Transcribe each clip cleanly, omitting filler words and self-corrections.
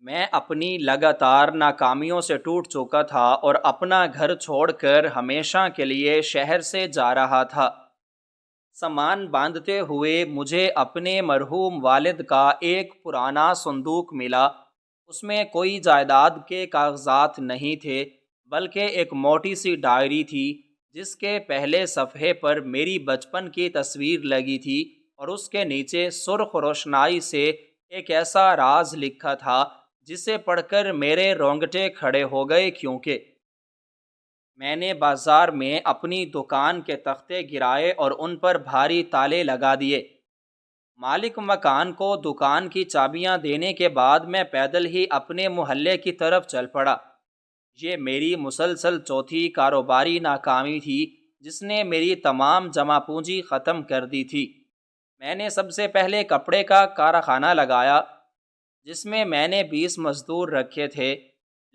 میں اپنی لگاتار ناکامیوں سے ٹوٹ چکا تھا اور اپنا گھر چھوڑ کر ہمیشہ کے لیے شہر سے جا رہا تھا۔ سامان باندھتے ہوئے مجھے اپنے مرحوم والد کا ایک پرانا صندوق ملا۔ اس میں کوئی جائیداد کے کاغذات نہیں تھے، بلکہ ایک موٹی سی ڈائری تھی جس کے پہلے صفحے پر میری بچپن کی تصویر لگی تھی، اور اس کے نیچے سرخ روشنائی سے ایک ایسا راز لکھا تھا جسے پڑھ کر میرے رونگٹے کھڑے ہو گئے، کیونکہ میں نے بازار میں اپنی دکان کے تختے گرائے اور ان پر بھاری تالے لگا دیے۔ مالک مکان کو دکان کی چابیاں دینے کے بعد میں پیدل ہی اپنے محلے کی طرف چل پڑا۔ یہ میری مسلسل چوتھی کاروباری ناکامی تھی جس نے میری تمام جمع پونجی ختم کر دی تھی۔ میں نے سب سے پہلے کپڑے کا کارخانہ لگایا جس میں نے 20 مزدور رکھے تھے،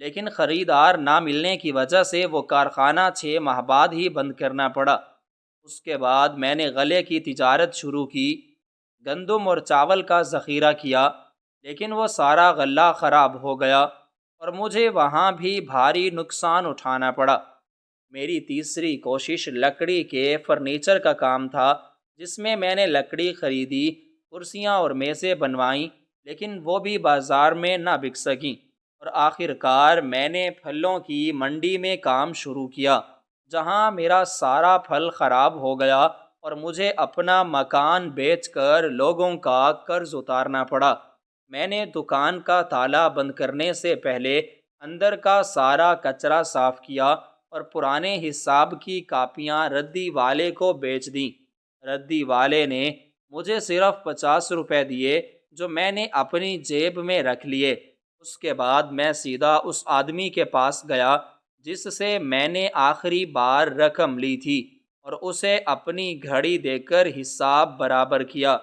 لیکن خریدار نہ ملنے کی وجہ سے وہ کارخانہ 6 ماہ بعد ہی بند کرنا پڑا۔ اس کے بعد میں نے غلے کی تجارت شروع کی، گندم اور چاول کا ذخیرہ کیا، لیکن وہ سارا غلہ خراب ہو گیا اور مجھے وہاں بھی بھاری نقصان اٹھانا پڑا۔ میری تیسری کوشش لکڑی کے فرنیچر کا کام تھا، جس میں نے لکڑی خریدی، کرسیاں اور میزیں بنوائیں، لیکن وہ بھی بازار میں نہ بک سکیں۔ اور آخر کار میں نے پھلوں کی منڈی میں کام شروع کیا، جہاں میرا سارا پھل خراب ہو گیا اور مجھے اپنا مکان بیچ کر لوگوں کا قرض اتارنا پڑا۔ میں نے دکان کا تالا بند کرنے سے پہلے اندر کا سارا کچرا صاف کیا اور پرانے حساب کی کاپیاں ردی والے کو بیچ دیں۔ ردی والے نے مجھے صرف 50 روپے دیے، جو میں نے اپنی جیب میں رکھ لیے۔ اس کے بعد میں سیدھا اس آدمی کے پاس گیا جس سے میں نے آخری بار رقم لی تھی، اور اسے اپنی گھڑی دے کر حساب برابر کیا۔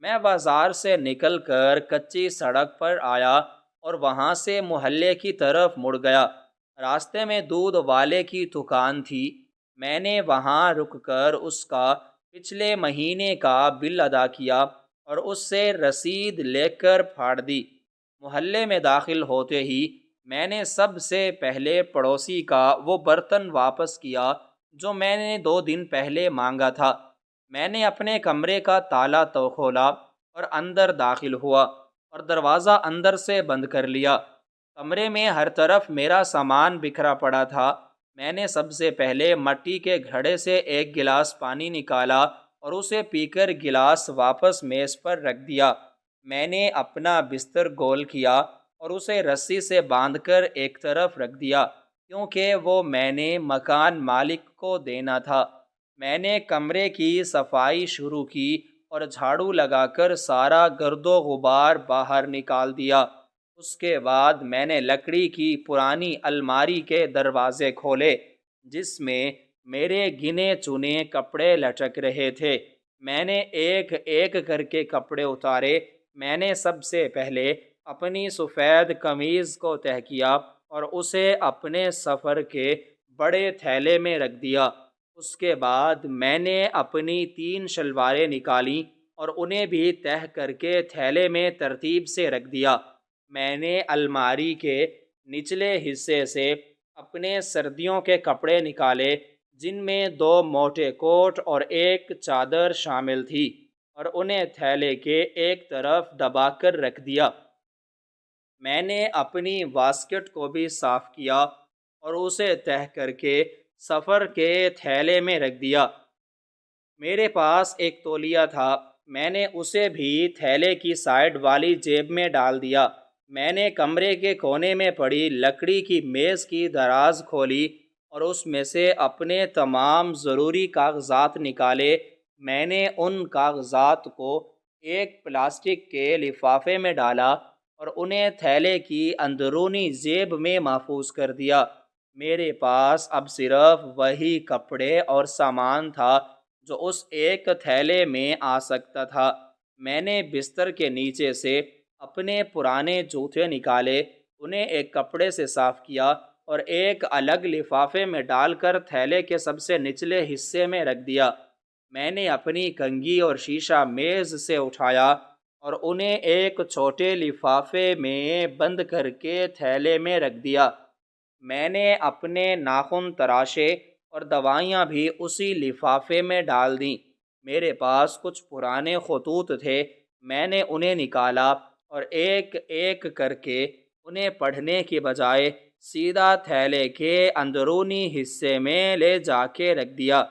میں بازار سے نکل کر کچی سڑک پر آیا اور وہاں سے محلے کی طرف مڑ گیا۔ راستے میں دودھ والے کی دکان تھی۔ میں نے وہاں رک کر اس کا پچھلے مہینے کا بل ادا کیا اور اس سے رسید لے کر پھاڑ دی۔ محلے میں داخل ہوتے ہی میں نے سب سے پہلے پڑوسی کا وہ برتن واپس کیا جو میں نے 2 دن پہلے مانگا تھا۔ میں نے اپنے کمرے کا تالا تو کھولا اور اندر داخل ہوا اور دروازہ اندر سے بند کر لیا۔ کمرے میں ہر طرف میرا سامان بکھرا پڑا تھا۔ میں نے سب سے پہلے مٹی کے گھڑے سے ایک گلاس پانی نکالا اور اسے پی کر گلاس واپس میز پر رکھ دیا۔ میں نے اپنا بستر گول کیا اور اسے رسی سے باندھ کر ایک طرف رکھ دیا، کیونکہ وہ میں نے مکان مالک کو دینا تھا۔ میں نے کمرے کی صفائی شروع کی اور جھاڑو لگا کر سارا گرد و غبار باہر نکال دیا۔ اس کے بعد میں نے لکڑی کی پرانی الماری کے دروازے کھولے جس میں میرے گنے چنے کپڑے لٹک رہے تھے۔ میں نے ایک ایک کر کے کپڑے اتارے۔ میں نے سب سے پہلے اپنی سفید قمیض کو تہہ کیا اور اسے اپنے سفر کے بڑے تھیلے میں رکھ دیا۔ اس کے بعد میں نے اپنی 3 شلواریں نکالیں اور انہیں بھی تہہ کر کے تھیلے میں ترتیب سے رکھ دیا۔ میں نے الماری کے نچلے حصے سے اپنے سردیوں کے کپڑے نکالے، جن میں 2 موٹے کوٹ اور ایک چادر شامل تھی، اور انہیں تھیلے کے ایک طرف دبا کر رکھ دیا۔ میں نے اپنی واسکٹ کو بھی صاف کیا اور اسے تہہ کر کے سفر کے تھیلے میں رکھ دیا۔ میرے پاس ایک تولیہ تھا، میں نے اسے بھی تھیلے کی سائیڈ والی جیب میں ڈال دیا۔ میں نے کمرے کے کونے میں پڑی لکڑی کی میز کی دراز کھولی اور اس میں سے اپنے تمام ضروری کاغذات نکالے۔ میں نے ان کاغذات کو ایک پلاسٹک کے لفافے میں ڈالا اور انہیں تھیلے کی اندرونی جیب میں محفوظ کر دیا۔ میرے پاس اب صرف وہی کپڑے اور سامان تھا جو اس ایک تھیلے میں آ سکتا تھا۔ میں نے بستر کے نیچے سے اپنے پرانے جوتے نکالے، انہیں ایک کپڑے سے صاف کیا اور ایک الگ لفافے میں ڈال کر تھیلے کے سب سے نچلے حصے میں رکھ دیا۔ میں نے اپنی کنگھی اور شیشہ میز سے اٹھایا اور انہیں ایک چھوٹے لفافے میں بند کر کے تھیلے میں رکھ دیا۔ میں نے اپنے ناخن تراشے اور دوائیاں بھی اسی لفافے میں ڈال دیں۔ میرے پاس کچھ پرانے خطوط تھے، میں نے انہیں نکالا اور ایک ایک کر کے انہیں پڑھنے کی بجائے سیدھا تھیلے کے اندرونی حصے میں لے جا کے رکھ دیا۔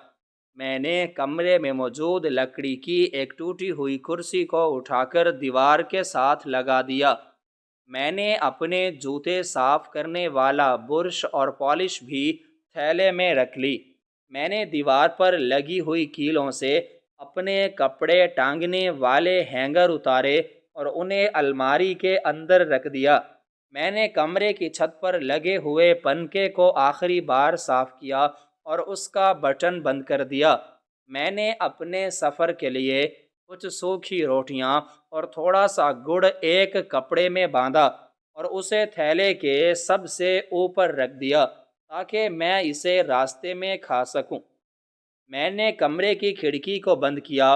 میں نے کمرے میں موجود لکڑی کی ایک ٹوٹی ہوئی کرسی کو اٹھا کر دیوار کے ساتھ لگا دیا۔ میں نے اپنے جوتے صاف کرنے والا برش اور پالش بھی تھیلے میں رکھ لی۔ میں نے دیوار پر لگی ہوئی کیلوں سے اپنے کپڑے ٹانگنے والے ہینگر اتارے اور انہیں الماری کے اندر رکھ دیا۔ میں نے کمرے کی چھت پر لگے ہوئے پنکھے کو آخری بار صاف کیا اور اس کا بٹن بند کر دیا۔ میں نے اپنے سفر کے لیے کچھ سوکھی روٹیاں اور تھوڑا سا گڑ ایک کپڑے میں باندھا اور اسے تھیلے کے سب سے اوپر رکھ دیا تاکہ میں اسے راستے میں کھا سکوں۔ میں نے کمرے کی کھڑکی کو بند کیا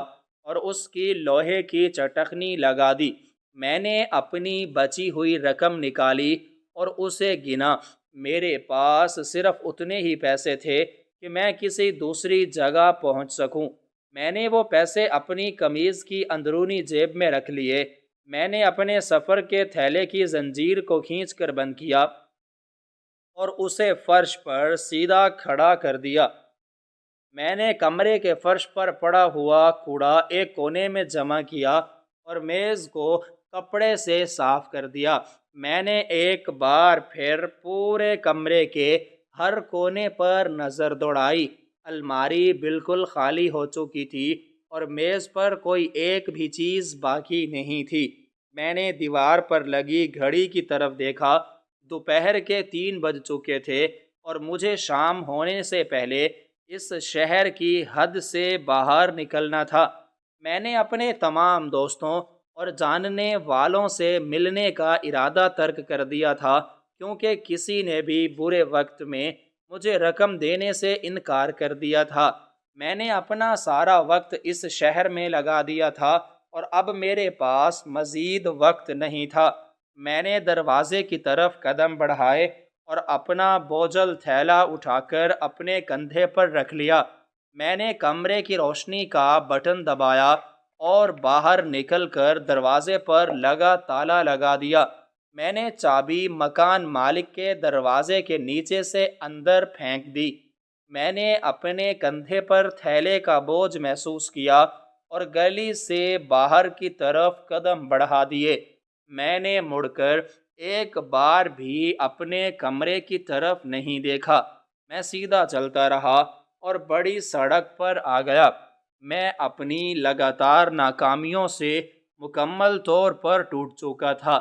اور اس کی لوہے کی چٹکنی لگا دی۔ میں نے اپنی بچی ہوئی رقم نکالی اور اسے گنا۔ میرے پاس صرف اتنے ہی پیسے تھے کہ میں کسی دوسری جگہ پہنچ سکوں۔ میں نے وہ پیسے اپنی قمیض کی اندرونی جیب میں رکھ لیے۔ میں نے اپنے سفر کے تھیلے کی زنجیر کو کھینچ کر بند کیا اور اسے فرش پر سیدھا کھڑا کر دیا۔ میں نے کمرے کے فرش پر پڑا ہوا کوڑا ایک کونے میں جمع کیا اور میز کو کپڑے سے صاف کر دیا۔ میں نے ایک بار پھر پورے کمرے کے ہر کونے پر نظر دوڑائی۔ الماری بالکل خالی ہو چکی تھی اور میز پر کوئی ایک بھی چیز باقی نہیں تھی۔ میں نے دیوار پر لگی گھڑی کی طرف دیکھا۔ دوپہر کے 3 بج چکے تھے اور مجھے شام ہونے سے پہلے اس شہر کی حد سے باہر نکلنا تھا۔ میں نے اپنے تمام دوستوں اور جاننے والوں سے ملنے کا ارادہ ترک کر دیا تھا کیونکہ کسی نے بھی برے وقت میں مجھے رقم دینے سے انکار کر دیا تھا۔ میں نے اپنا سارا وقت اس شہر میں لگا دیا تھا اور اب میرے پاس مزید وقت نہیں تھا۔ میں نے دروازے کی طرف قدم بڑھائے اور اپنا بوجھل تھیلا اٹھا کر اپنے کندھے پر رکھ لیا۔ میں نے کمرے کی روشنی کا بٹن دبایا اور باہر نکل کر دروازے پر لگا تالا لگا دیا۔ میں نے چابی مکان مالک کے دروازے کے نیچے سے اندر پھینک دی۔ میں نے اپنے کندھے پر تھیلے کا بوجھ محسوس کیا اور گلی سے باہر کی طرف قدم بڑھا دیے۔ میں نے مڑ کر ایک بار بھی اپنے کمرے کی طرف نہیں دیکھا۔ میں سیدھا چلتا رہا اور بڑی سڑک پر آ گیا۔ میں اپنی لگاتار ناکامیوں سے مکمل طور پر ٹوٹ چکا تھا۔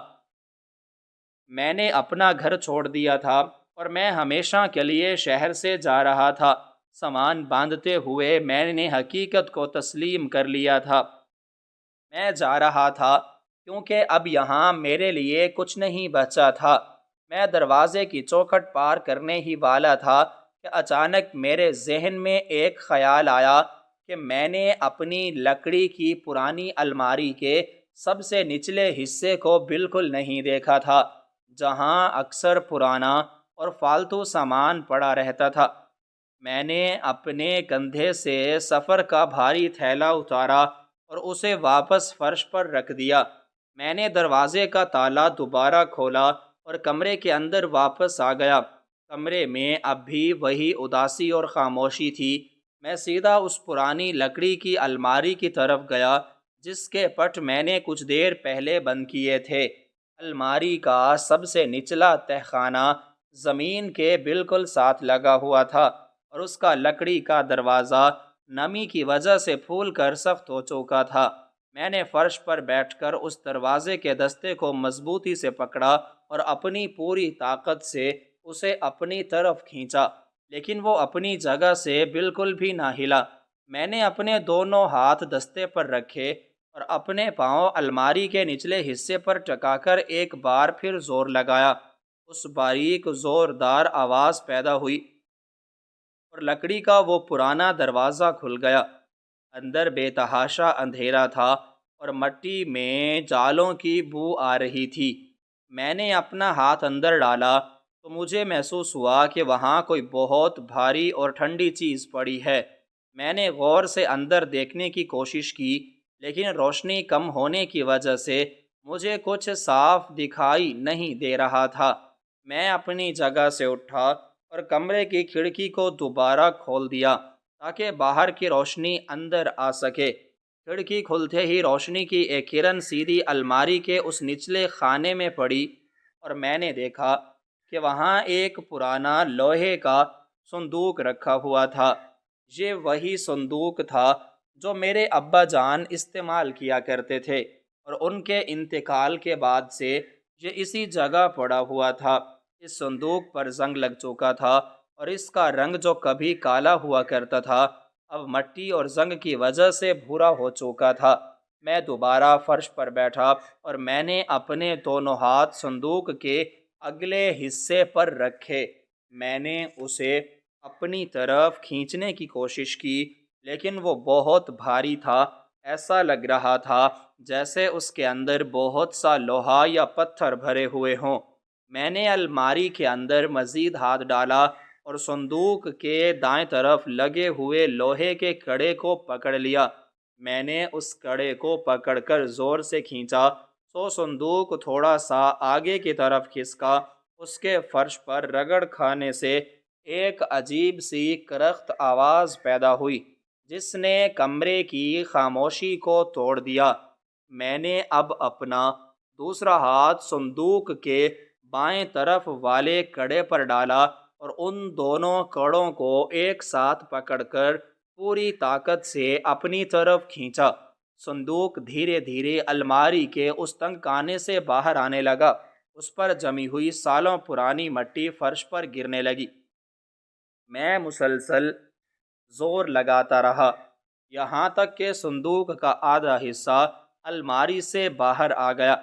میں نے اپنا گھر چھوڑ دیا تھا اور میں ہمیشہ کے لیے شہر سے جا رہا تھا۔ سامان باندھتے ہوئے میں نے حقیقت کو تسلیم کر لیا تھا۔ میں جا رہا تھا کیونکہ اب یہاں میرے لیے کچھ نہیں بچا تھا۔ میں دروازے کی چوکھٹ پار کرنے ہی والا تھا کہ اچانک میرے ذہن میں ایک خیال آیا کہ میں نے اپنی لکڑی کی پرانی الماری کے سب سے نچلے حصے کو بالکل نہیں دیکھا تھا، جہاں اکثر پرانا اور فالتو سامان پڑا رہتا تھا۔ میں نے اپنے کندھے سے سفر کا بھاری تھیلا اتارا اور اسے واپس فرش پر رکھ دیا۔ میں نے دروازے کا تالا دوبارہ کھولا اور کمرے کے اندر واپس آ گیا۔ کمرے میں اب بھی وہی اداسی اور خاموشی تھی۔ میں سیدھا اس پرانی لکڑی کی الماری کی طرف گیا جس کے پٹ میں نے کچھ دیر پہلے بند کیے تھے۔ الماری کا سب سے نچلا تہخانہ زمین کے بالکل ساتھ لگا ہوا تھا اور اس کا لکڑی کا دروازہ نمی کی وجہ سے پھول کر سخت ہو چکا تھا۔ میں نے فرش پر بیٹھ کر اس دروازے کے دستے کو مضبوطی سے پکڑا اور اپنی پوری طاقت سے اسے اپنی طرف کھینچا، لیکن وہ اپنی جگہ سے بالکل بھی نہ ہلا۔ میں نے اپنے دونوں ہاتھ دستے پر رکھے اور اپنے پاؤں الماری کے نچلے حصے پر ٹکا کر ایک بار پھر زور لگایا۔ اس باریک زوردار آواز پیدا ہوئی اور لکڑی کا وہ پرانا دروازہ کھل گیا۔ اندر بے تحاشا اندھیرا تھا اور مٹی میں جالوں کی بو آ رہی تھی۔ میں نے اپنا ہاتھ اندر ڈالا تو مجھے محسوس ہوا کہ وہاں کوئی بہت بھاری اور ٹھنڈی چیز پڑی ہے۔ میں نے غور سے اندر دیکھنے کی کوشش کی، لیکن روشنی کم ہونے کی وجہ سے مجھے کچھ صاف دکھائی نہیں دے رہا تھا۔ میں اپنی جگہ سے اٹھا اور کمرے کی کھڑکی کو دوبارہ کھول دیا تاکہ باہر کی روشنی اندر آ سکے۔ کھڑکی کھلتے ہی روشنی کی ایک کرن سیدھی الماری کے اس نچلے خانے میں پڑی اور میں نے دیکھا کہ وہاں ایک پرانا لوہے کا صندوق رکھا ہوا تھا۔ یہ وہی صندوق تھا جو میرے ابا جان استعمال کیا کرتے تھے، اور ان کے انتقال کے بعد سے یہ اسی جگہ پڑا ہوا تھا۔ اس صندوق پر زنگ لگ چکا تھا اور اس کا رنگ جو کبھی کالا ہوا کرتا تھا اب مٹی اور زنگ کی وجہ سے بھورا ہو چکا تھا۔ میں دوبارہ فرش پر بیٹھا اور میں نے اپنے دونوں ہاتھ صندوق کے اگلے حصے پر رکھے۔ میں نے اسے اپنی طرف کھینچنے کی کوشش کی، لیکن وہ بہت بھاری تھا۔ ایسا لگ رہا تھا جیسے اس کے اندر بہت سا لوہا یا پتھر بھرے ہوئے ہوں۔ میں نے الماری کے اندر مزید ہاتھ ڈالا اور صندوق کے دائیں طرف لگے ہوئے لوہے کے کڑے کو پکڑ لیا۔ میں نے اس کڑے کو پکڑ کر زور سے کھینچا تو صندوق تھوڑا سا آگے کی طرف کھسکا۔ اس کے فرش پر رگڑ کھانے سے ایک عجیب سی کرخت آواز پیدا ہوئی جس نے کمرے کی خاموشی کو توڑ دیا۔ میں نے اب اپنا دوسرا ہاتھ صندوق کے بائیں طرف والے کڑے پر ڈالا اور ان دونوں کڑوں کو ایک ساتھ پکڑ کر پوری طاقت سے اپنی طرف کھینچا۔ صندوق دھیرے دھیرے الماری کے اس تنگ خانے سے باہر آنے لگا۔ اس پر جمی ہوئی سالوں پرانی مٹی فرش پر گرنے لگی۔ میں مسلسل زور لگاتا رہا، یہاں تک کہ صندوق کا آدھا حصہ الماری سے باہر آ گیا۔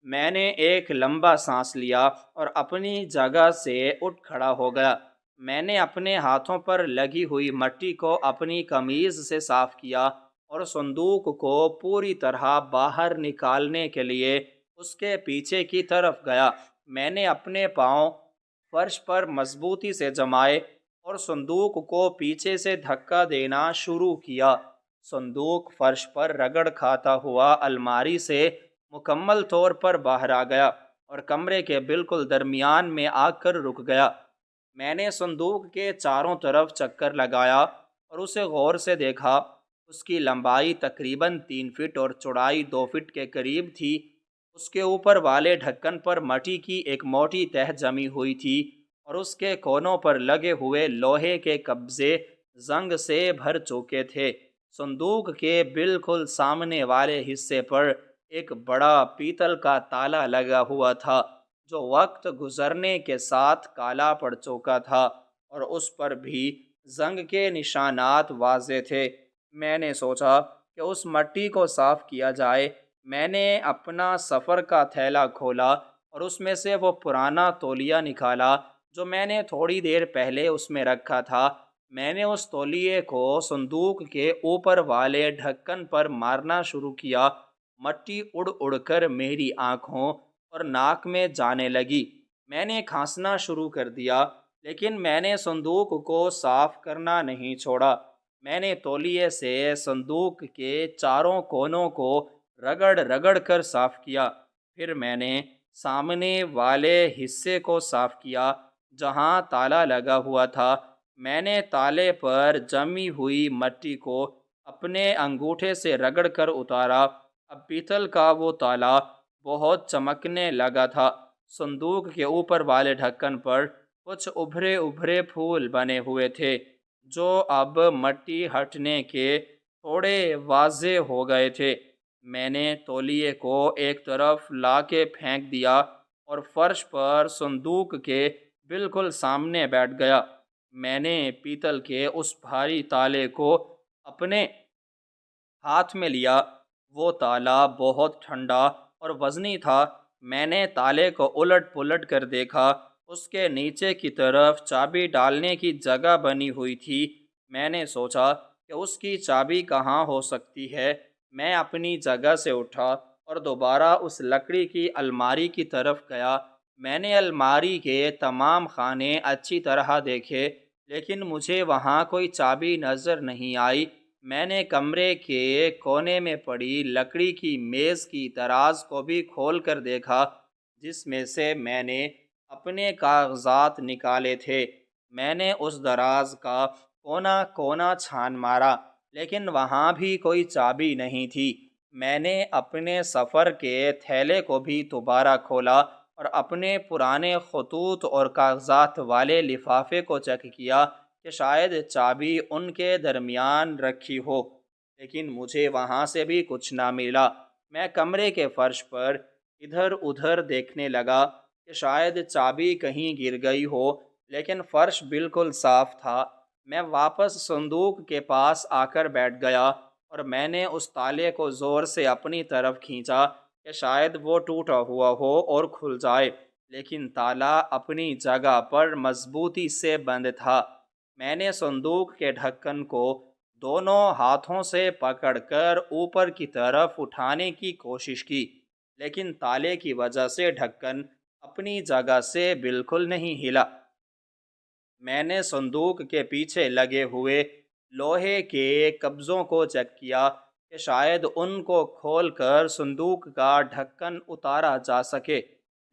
میں نے ایک لمبا سانس لیا اور اپنی جگہ سے اٹھ کھڑا ہو گیا۔ میں نے اپنے ہاتھوں پر لگی ہوئی مٹی کو اپنی قمیض سے صاف کیا اور صندوق کو پوری طرح باہر نکالنے کے لیے اس کے پیچھے کی طرف گیا۔ میں نے اپنے پاؤں فرش پر مضبوطی سے جمائے اور صندوق کو پیچھے سے دھکا دینا شروع کیا۔ صندوق فرش پر رگڑ کھاتا ہوا الماری سے مکمل طور پر باہر آ گیا اور کمرے کے بالکل درمیان میں آ کر رک گیا۔ میں نے صندوق کے چاروں طرف چکر لگایا اور اسے غور سے دیکھا۔ اس کی لمبائی تقریباً 3 فٹ اور چوڑائی 2 فٹ کے قریب تھی۔ اس کے اوپر والے ڈھکن پر مٹی کی ایک موٹی تہہ جمی ہوئی تھی اور اس کے کونوں پر لگے ہوئے لوہے کے قبضے زنگ سے بھر چکے تھے۔ صندوق کے بالکل سامنے والے حصے پر ایک بڑا پیتل کا تالا لگا ہوا تھا جو وقت گزرنے کے ساتھ کالا پڑ چکا تھا اور اس پر بھی زنگ کے نشانات واضح تھے۔ میں نے سوچا کہ اس مٹی کو صاف کیا جائے۔ میں نے اپنا سفر کا تھیلا کھولا اور اس میں سے وہ پرانا تولیہ نکالا جو میں نے تھوڑی دیر پہلے اس میں رکھا تھا۔ میں نے اس تولیے کو صندوق کے اوپر والے ڈھکن پر مارنا شروع کیا۔ مٹی اڑ اڑ کر میری آنکھوں اور ناک میں جانے لگی۔ میں نے کھانسنا شروع کر دیا، لیکن میں نے صندوق کو صاف کرنا نہیں چھوڑا۔ میں نے تولیے سے صندوق کے چاروں کونوں کو رگڑ رگڑ کر صاف کیا۔ پھر میں نے سامنے والے حصے کو صاف کیا جہاں تالا لگا ہوا تھا۔ میں نے تالے پر جمی ہوئی مٹی کو اپنے انگوٹھے سے رگڑ کر اتارا۔ اب پیتل کا وہ تالا بہت چمکنے لگا تھا۔ صندوق کے اوپر والے ڈھکن پر کچھ ابھرے ابھرے پھول بنے ہوئے تھے جو اب مٹی ہٹنے کے تھوڑے واضح ہو گئے تھے۔ میں نے تولیے کو ایک طرف لا کے پھینک دیا اور فرش پر صندوق کے بالکل سامنے بیٹھ گیا۔ میں نے پیتل کے اس بھاری تالے کو اپنے ہاتھ میں لیا۔ وہ تالا بہت ٹھنڈا اور وزنی تھا۔ میں نے تالے کو الٹ پلٹ کر دیکھا۔ اس کے نیچے کی طرف چابی ڈالنے کی جگہ بنی ہوئی تھی۔ میں نے سوچا کہ اس کی چابی کہاں ہو سکتی ہے۔ میں اپنی جگہ سے اٹھا اور دوبارہ اس لکڑی کی الماری کی طرف گیا۔ میں نے الماری کے تمام خانے اچھی طرح دیکھے، لیکن مجھے وہاں کوئی چابی نظر نہیں آئی۔ میں نے کمرے کے کونے میں پڑی لکڑی کی میز کی دراز کو بھی کھول کر دیکھا، جس میں سے میں نے اپنے کاغذات نکالے تھے۔ میں نے اس دراز کا کونا کونا چھان مارا، لیکن وہاں بھی کوئی چابی نہیں تھی۔ میں نے اپنے سفر کے تھیلے کو بھی دوبارہ کھولا اور اپنے پرانے خطوط اور کاغذات والے لفافے کو چیک کیا کہ شاید چابی ان کے درمیان رکھی ہو، لیکن مجھے وہاں سے بھی کچھ نہ ملا۔ میں کمرے کے فرش پر ادھر ادھر دیکھنے لگا کہ شاید چابی کہیں گر گئی ہو، لیکن فرش بالکل صاف تھا۔ میں واپس صندوق کے پاس آ کر بیٹھ گیا اور میں نے اس تالے کو زور سے اپنی طرف کھینچا کہ شاید وہ ٹوٹا ہوا ہو اور کھل جائے، لیکن تالا اپنی جگہ پر مضبوطی سے بند تھا۔ میں نے صندوق کے ڈھکن کو دونوں ہاتھوں سے پکڑ کر اوپر کی طرف اٹھانے کی کوشش کی، لیکن تالے کی وجہ سے ڈھکن اپنی جگہ سے بالکل نہیں ہلا۔ میں نے صندوق کے پیچھے لگے ہوئے لوہے کے قبضوں کو چیک کیا کہ شاید ان کو کھول کر صندوق کا ڈھکن اتارا جا سکے،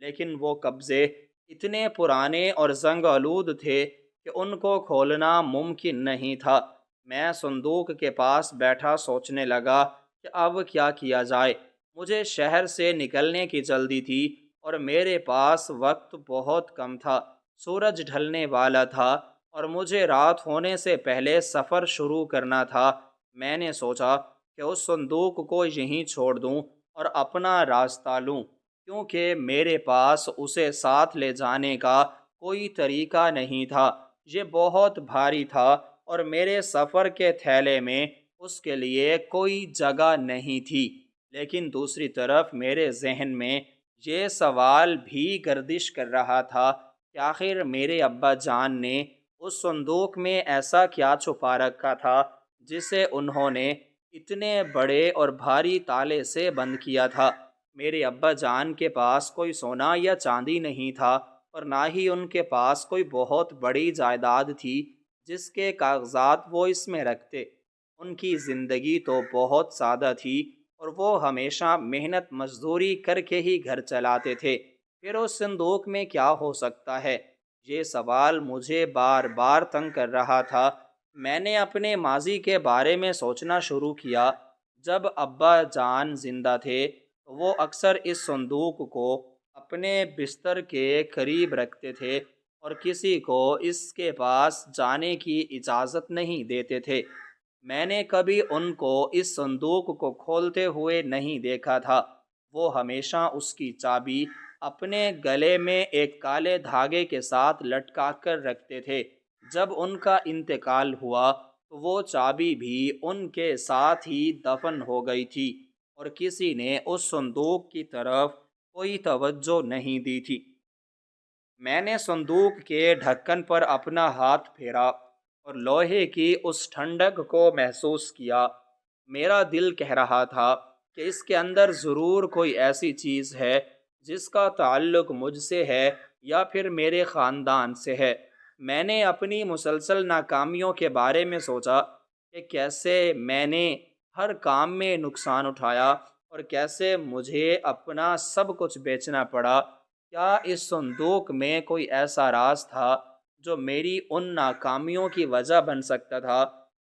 لیکن وہ قبضے اتنے پرانے اور زنگ آلود تھے کہ ان کو کھولنا ممکن نہیں تھا۔ میں صندوق کے پاس بیٹھا سوچنے لگا کہ اب کیا کیا جائے۔ مجھے شہر سے نکلنے کی جلدی تھی اور میرے پاس وقت بہت کم تھا۔ سورج ڈھلنے والا تھا اور مجھے رات ہونے سے پہلے سفر شروع کرنا تھا۔ میں نے سوچا کہ اس صندوق کو یہیں چھوڑ دوں اور اپنا راستہ لوں، کیونکہ میرے پاس اسے ساتھ لے جانے کا کوئی طریقہ نہیں تھا۔ یہ بہت بھاری تھا اور میرے سفر کے تھیلے میں اس کے لیے کوئی جگہ نہیں تھی۔ لیکن دوسری طرف میرے ذہن میں یہ سوال بھی گردش کر رہا تھا کہ آخر میرے ابا جان نے اس صندوق میں ایسا کیا چھپا رکھا تھا جسے انہوں نے اتنے بڑے اور بھاری تالے سے بند کیا تھا۔ میرے ابا جان کے پاس کوئی سونا یا چاندی نہیں تھا اور نہ ہی ان کے پاس کوئی بہت بڑی جائیداد تھی جس کے کاغذات وہ اس میں رکھتے۔ ان کی زندگی تو بہت سادہ تھی اور وہ ہمیشہ محنت مزدوری کر کے ہی گھر چلاتے تھے۔ پھر اس صندوق میں کیا ہو سکتا ہے؟ یہ سوال مجھے بار بار تنگ کر رہا تھا۔ میں نے اپنے ماضی کے بارے میں سوچنا شروع کیا۔ جب ابا جان زندہ تھے تو وہ اکثر اس صندوق کو اپنے بستر کے قریب رکھتے تھے اور کسی کو اس کے پاس جانے کی اجازت نہیں دیتے تھے۔ میں نے کبھی ان کو اس صندوق کو کھولتے ہوئے نہیں دیکھا تھا۔ وہ ہمیشہ اس کی چابی اپنے گلے میں ایک کالے دھاگے کے ساتھ لٹکا کر رکھتے تھے۔ جب ان کا انتقال ہوا تو وہ چابی بھی ان کے ساتھ ہی دفن ہو گئی تھی اور کسی نے اس صندوق کی طرف کوئی توجہ نہیں دی تھی۔ میں نے صندوق کے ڈھکن پر اپنا ہاتھ پھیرا اور لوہے کی اس ٹھنڈک کو محسوس کیا۔ میرا دل کہہ رہا تھا کہ اس کے اندر ضرور کوئی ایسی چیز ہے جس کا تعلق مجھ سے ہے یا پھر میرے خاندان سے ہے۔ میں نے اپنی مسلسل ناکامیوں کے بارے میں سوچا کہ کیسے میں نے ہر کام میں نقصان اٹھایا اور کیسے مجھے اپنا سب کچھ بیچنا پڑا۔ کیا اس صندوق میں کوئی ایسا راز تھا جو میری ان ناکامیوں کی وجہ بن سکتا تھا؟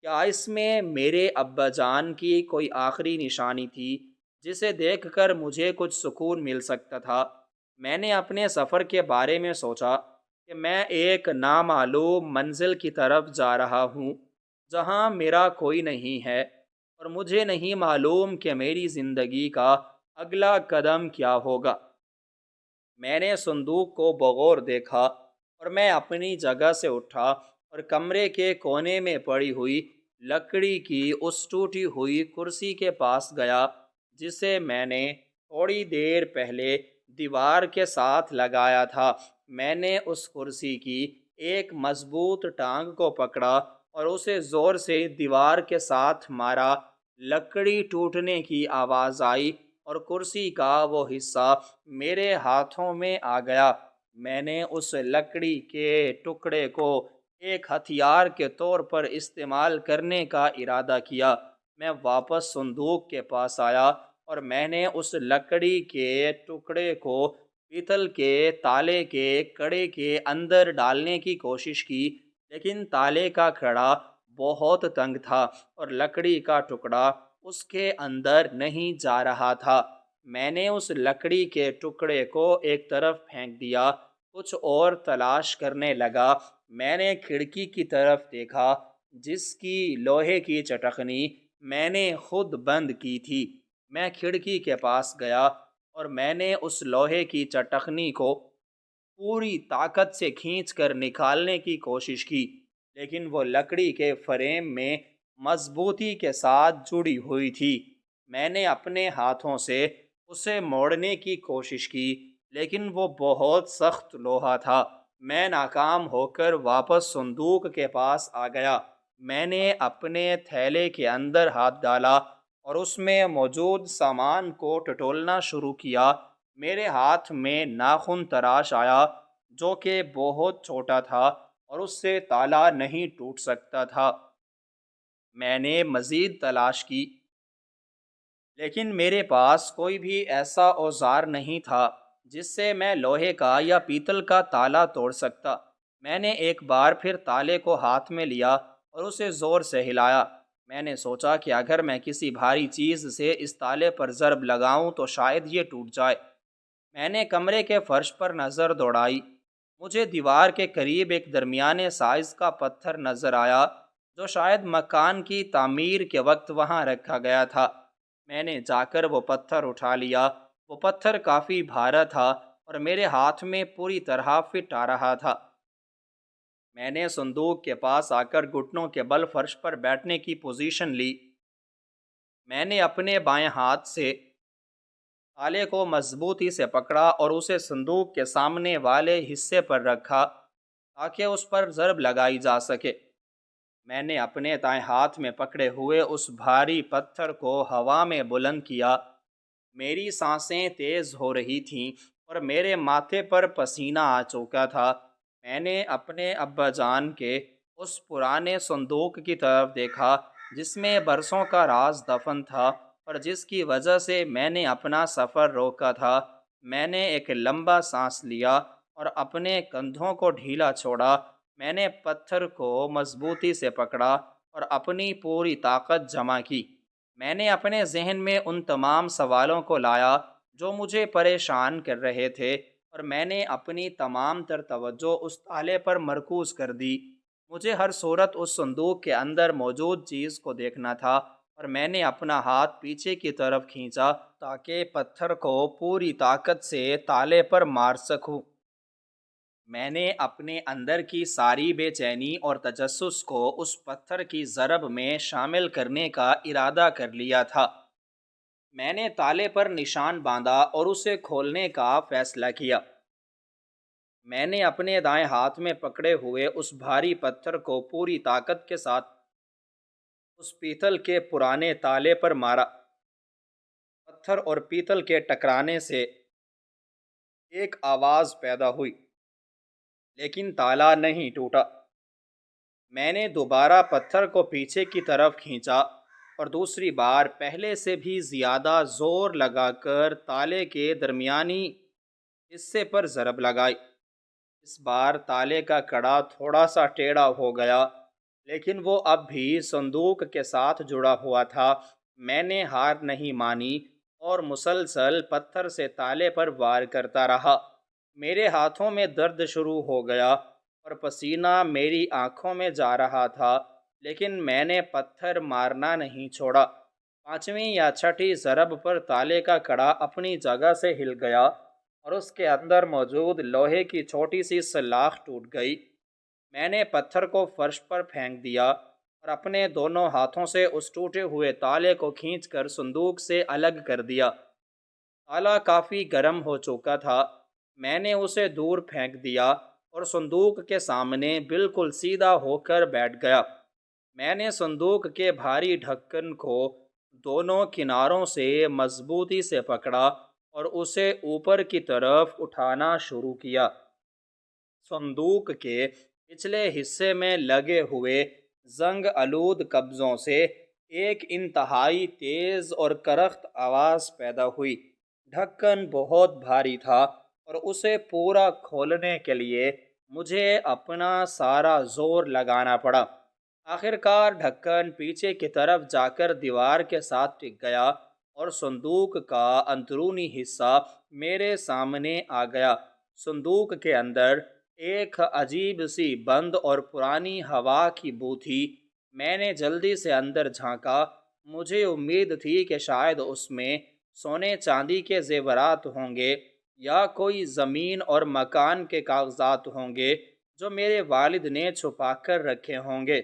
کیا اس میں میرے ابا جان کی کوئی آخری نشانی تھی جسے دیکھ کر مجھے کچھ سکون مل سکتا تھا؟ میں نے اپنے سفر کے بارے میں سوچا کہ میں ایک نامعلوم منزل کی طرف جا رہا ہوں جہاں میرا کوئی نہیں ہے اور مجھے نہیں معلوم کہ میری زندگی کا اگلا قدم کیا ہوگا۔ میں نے صندوق کو بغور دیکھا اور میں اپنی جگہ سے اٹھا اور کمرے کے کونے میں پڑی ہوئی لکڑی کی اس ٹوٹی ہوئی کرسی کے پاس گیا جسے میں نے تھوڑی دیر پہلے دیوار کے ساتھ لگایا تھا۔ میں نے اس کرسی کی ایک مضبوط ٹانگ کو پکڑا اور اسے زور سے دیوار کے ساتھ مارا لکڑی ٹوٹنے کی آواز آئی اور کرسی کا وہ حصہ میرے ہاتھوں میں آ گیا۔ میں نے اس لکڑی کے ٹکڑے کو ایک ہتھیار کے طور پر استعمال کرنے کا ارادہ کیا۔ میں واپس صندوق کے پاس آیا اور میں نے اس لکڑی کے ٹکڑے کو پیتل کے تالے کے کڑے کے اندر ڈالنے کی کوشش کی، لیکن تالے کا کڑا بہت تنگ تھا اور لکڑی کا ٹکڑا اس کے اندر نہیں جا رہا تھا۔ میں نے اس لکڑی کے ٹکڑے کو ایک طرف پھینک دیا، کچھ اور تلاش کرنے لگا۔ میں نے کھڑکی کی طرف دیکھا جس کی لوہے کی چٹخنی میں نے خود بند کی تھی۔ میں کھڑکی کے پاس گیا اور میں نے اس لوہے کی چٹخنی کو پوری طاقت سے کھینچ کر نکالنے کی کوشش کی، لیکن وہ لکڑی کے فریم میں مضبوطی کے ساتھ جڑی ہوئی تھی۔ میں نے اپنے ہاتھوں سے اسے موڑنے کی کوشش کی، لیکن وہ بہت سخت لوہا تھا۔ میں ناکام ہو کر واپس صندوق کے پاس آ گیا۔ میں نے اپنے تھیلے کے اندر ہاتھ ڈالا اور اس میں موجود سامان کو ٹٹولنا شروع کیا۔ میرے ہاتھ میں ناخن تراش آیا جو کہ بہت چھوٹا تھا اور اس سے تالا نہیں ٹوٹ سکتا تھا۔ میں نے مزید تلاش کی، لیکن میرے پاس کوئی بھی ایسا اوزار نہیں تھا جس سے میں لوہے کا یا پیتل کا تالا توڑ سکتا۔ میں نے ایک بار پھر تالے کو ہاتھ میں لیا اور اسے زور سے ہلایا۔ میں نے سوچا کہ اگر میں کسی بھاری چیز سے اس تالے پر ضرب لگاؤں تو شاید یہ ٹوٹ جائے۔ میں نے کمرے کے فرش پر نظر دوڑائی۔ مجھے دیوار کے قریب ایک درمیانے سائز کا پتھر نظر آیا جو شاید مکان کی تعمیر کے وقت وہاں رکھا گیا تھا۔ میں نے جا کر وہ پتھر اٹھا لیا۔ وہ پتھر کافی بھاری تھا اور میرے ہاتھ میں پوری طرح فٹ آ رہا تھا۔ میں نے صندوق کے پاس آ کر گھٹنوں کے بل فرش پر بیٹھنے کی پوزیشن لی۔ میں نے اپنے بائیں ہاتھ سے تالے کو مضبوطی سے پکڑا اور اسے صندوق کے سامنے والے حصے پر رکھا تاکہ اس پر ضرب لگائی جا سکے۔ میں نے اپنے دائیں ہاتھ میں پکڑے ہوئے اس بھاری پتھر کو ہوا میں بلند کیا۔ میری سانسیں تیز ہو رہی تھیں اور میرے ماتھے پر پسینہ آ چکا تھا۔ میں نے اپنے ابا جان کے اس پرانے صندوق کی طرف دیکھا جس میں برسوں کا راز دفن تھا اور جس کی وجہ سے میں نے اپنا سفر روکا تھا۔ میں نے ایک لمبا سانس لیا اور اپنے کندھوں کو ڈھیلا چھوڑا۔ میں نے پتھر کو مضبوطی سے پکڑا اور اپنی پوری طاقت جمع کی۔ میں نے اپنے ذہن میں ان تمام سوالوں کو لایا جو مجھے پریشان کر رہے تھے اور میں نے اپنی تمام تر توجہ اس تالے پر مرکوز کر دی۔ مجھے ہر صورت اس صندوق کے اندر موجود چیز کو دیکھنا تھا اور میں نے اپنا ہاتھ پیچھے کی طرف کھینچا تاکہ پتھر کو پوری طاقت سے تالے پر مار سکوں۔ میں نے اپنے اندر کی ساری بے چینی اور تجسس کو اس پتھر کی ضرب میں شامل کرنے کا ارادہ کر لیا تھا۔ میں نے تالے پر نشان باندھا اور اسے کھولنے کا فیصلہ کیا۔ میں نے اپنے دائیں ہاتھ میں پکڑے ہوئے اس بھاری پتھر کو پوری طاقت کے ساتھ اس پیتل کے پرانے تالے پر مارا۔ پتھر اور پیتل کے ٹکرانے سے ایک آواز پیدا ہوئی، لیکن تالا نہیں ٹوٹا۔ میں نے دوبارہ پتھر کو پیچھے کی طرف کھینچا اور دوسری بار پہلے سے بھی زیادہ زور لگا کر تالے کے درمیانی حصے پر ضرب لگائی۔ اس بار تالے کا کڑا تھوڑا سا ٹیڑھا ہو گیا، لیکن وہ اب بھی صندوق کے ساتھ جڑا ہوا تھا۔ میں نے ہار نہیں مانی اور مسلسل پتھر سے تالے پر وار کرتا رہا۔ میرے ہاتھوں میں درد شروع ہو گیا اور پسینہ میری آنکھوں میں جا رہا تھا، لیکن میں نے پتھر مارنا نہیں چھوڑا۔ پانچویں یا چھٹی ضرب پر تالے کا کڑا اپنی جگہ سے ہل گیا اور اس کے اندر موجود لوہے کی چھوٹی سی سلاخ ٹوٹ گئی۔ میں نے پتھر کو فرش پر پھینک دیا اور اپنے دونوں ہاتھوں سے اس ٹوٹے ہوئے تالے کو کھینچ کر صندوق سے الگ کر دیا۔ تالا کافی گرم ہو چکا تھا۔ میں نے اسے دور پھینک دیا اور صندوق کے سامنے بالکل سیدھا ہو کر بیٹھ گیا۔ میں نے صندوق کے بھاری ڈھکن کو دونوں کناروں سے مضبوطی سے پکڑا اور اسے اوپر کی طرف اٹھانا شروع کیا۔ صندوق کے پچھلے حصے میں لگے ہوئے زنگ آلود قبضوں سے ایک انتہائی تیز اور کرخت آواز پیدا ہوئی۔ ڈھکن بہت بھاری تھا اور اسے پورا کھولنے کے لیے مجھے اپنا سارا زور لگانا پڑا۔ آخر کار ڈھکن پیچھے کی طرف جا کر دیوار کے ساتھ ٹک گیا اور صندوق کا اندرونی حصہ میرے سامنے آ گیا۔ صندوق کے اندر ایک عجیب سی بند اور پرانی ہوا کی بو تھی۔ میں نے جلدی سے اندر جھانکا۔ مجھے امید تھی کہ شاید اس میں سونے چاندی کے زیورات ہوں گے یا کوئی زمین اور مکان کے کاغذات ہوں گے جو میرے والد نے چھپا کر رکھے ہوں گے۔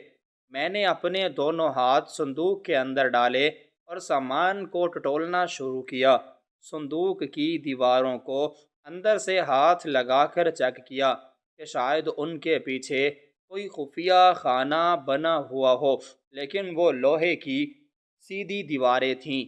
میں نے اپنے دونوں ہاتھ صندوق کے اندر ڈالے اور سامان کو ٹٹولنا شروع کیا۔ صندوق کی دیواروں کو اندر سے ہاتھ لگا کر چیک کیا کہ شاید ان کے پیچھے کوئی خفیہ خانہ بنا ہوا ہو، لیکن وہ لوہے کی سیدھی دیواریں تھیں۔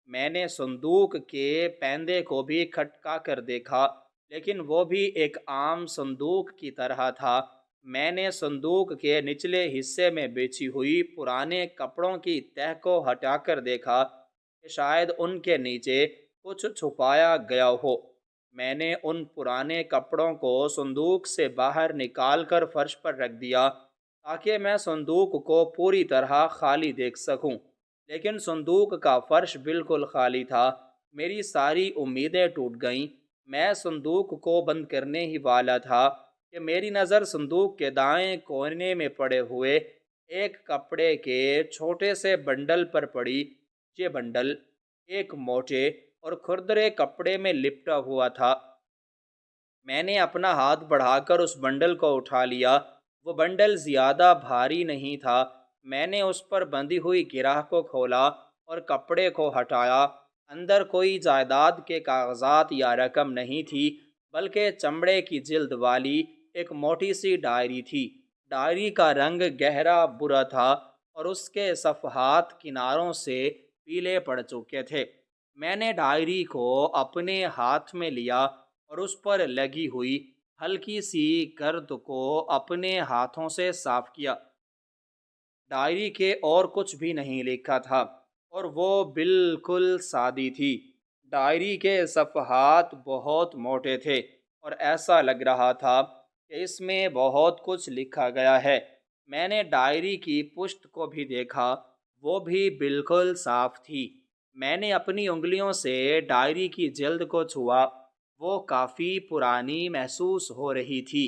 میں نے صندوق کے پیندے کو بھی کھٹکا کر دیکھا، لیکن وہ بھی ایک عام صندوق کی طرح تھا۔ میں نے صندوق کے نچلے حصے میں بچھی ہوئی پرانے کپڑوں کی تہہ کو ہٹا کر دیکھا کہ شاید ان کے نیچے کچھ چھپایا گیا ہو۔ میں نے ان پرانے کپڑوں کو صندوق سے باہر نکال کر فرش پر رکھ دیا تاکہ میں صندوق کو پوری طرح خالی دیکھ سکوں، لیکن صندوق کا فرش بالکل خالی تھا۔ میری ساری امیدیں ٹوٹ گئیں۔ میں صندوق کو بند کرنے ہی والا تھا کہ میری نظر صندوق کے دائیں کونے میں پڑے ہوئے ایک کپڑے کے چھوٹے سے بنڈل پر پڑی۔ یہ بنڈل ایک موٹے اور کھردرے کپڑے میں لپٹا ہوا تھا۔ میں نے اپنا ہاتھ بڑھا کر اس بنڈل کو اٹھا لیا۔ وہ بنڈل زیادہ بھاری نہیں تھا۔ میں نے اس پر بندھی ہوئی گرہ کو کھولا اور کپڑے کو ہٹایا۔ اندر کوئی جائیداد کے کاغذات یا رقم نہیں تھی، بلکہ چمڑے کی جلد والی ایک موٹی سی ڈائری تھی۔ ڈائری کا رنگ گہرا برا تھا اور اس کے صفحات کناروں سے پیلے پڑ چکے تھے۔ میں نے ڈائری کو اپنے ہاتھ میں لیا اور اس پر لگی ہوئی ہلکی سی گرد کو اپنے ہاتھوں سے صاف کیا۔ ڈائری کے اور کچھ بھی نہیں لکھا تھا اور وہ بالکل سادی تھی۔ ڈائری کے صفحات بہت موٹے تھے اور ایسا لگ رہا تھا کہ اس میں بہت کچھ لکھا گیا ہے۔ میں نے ڈائری کی پشت کو بھی دیکھا، وہ بھی بالکل صاف تھی۔ میں نے اپنی انگلیوں سے ڈائری کی جلد کو چھوا، وہ کافی پرانی محسوس ہو رہی تھی۔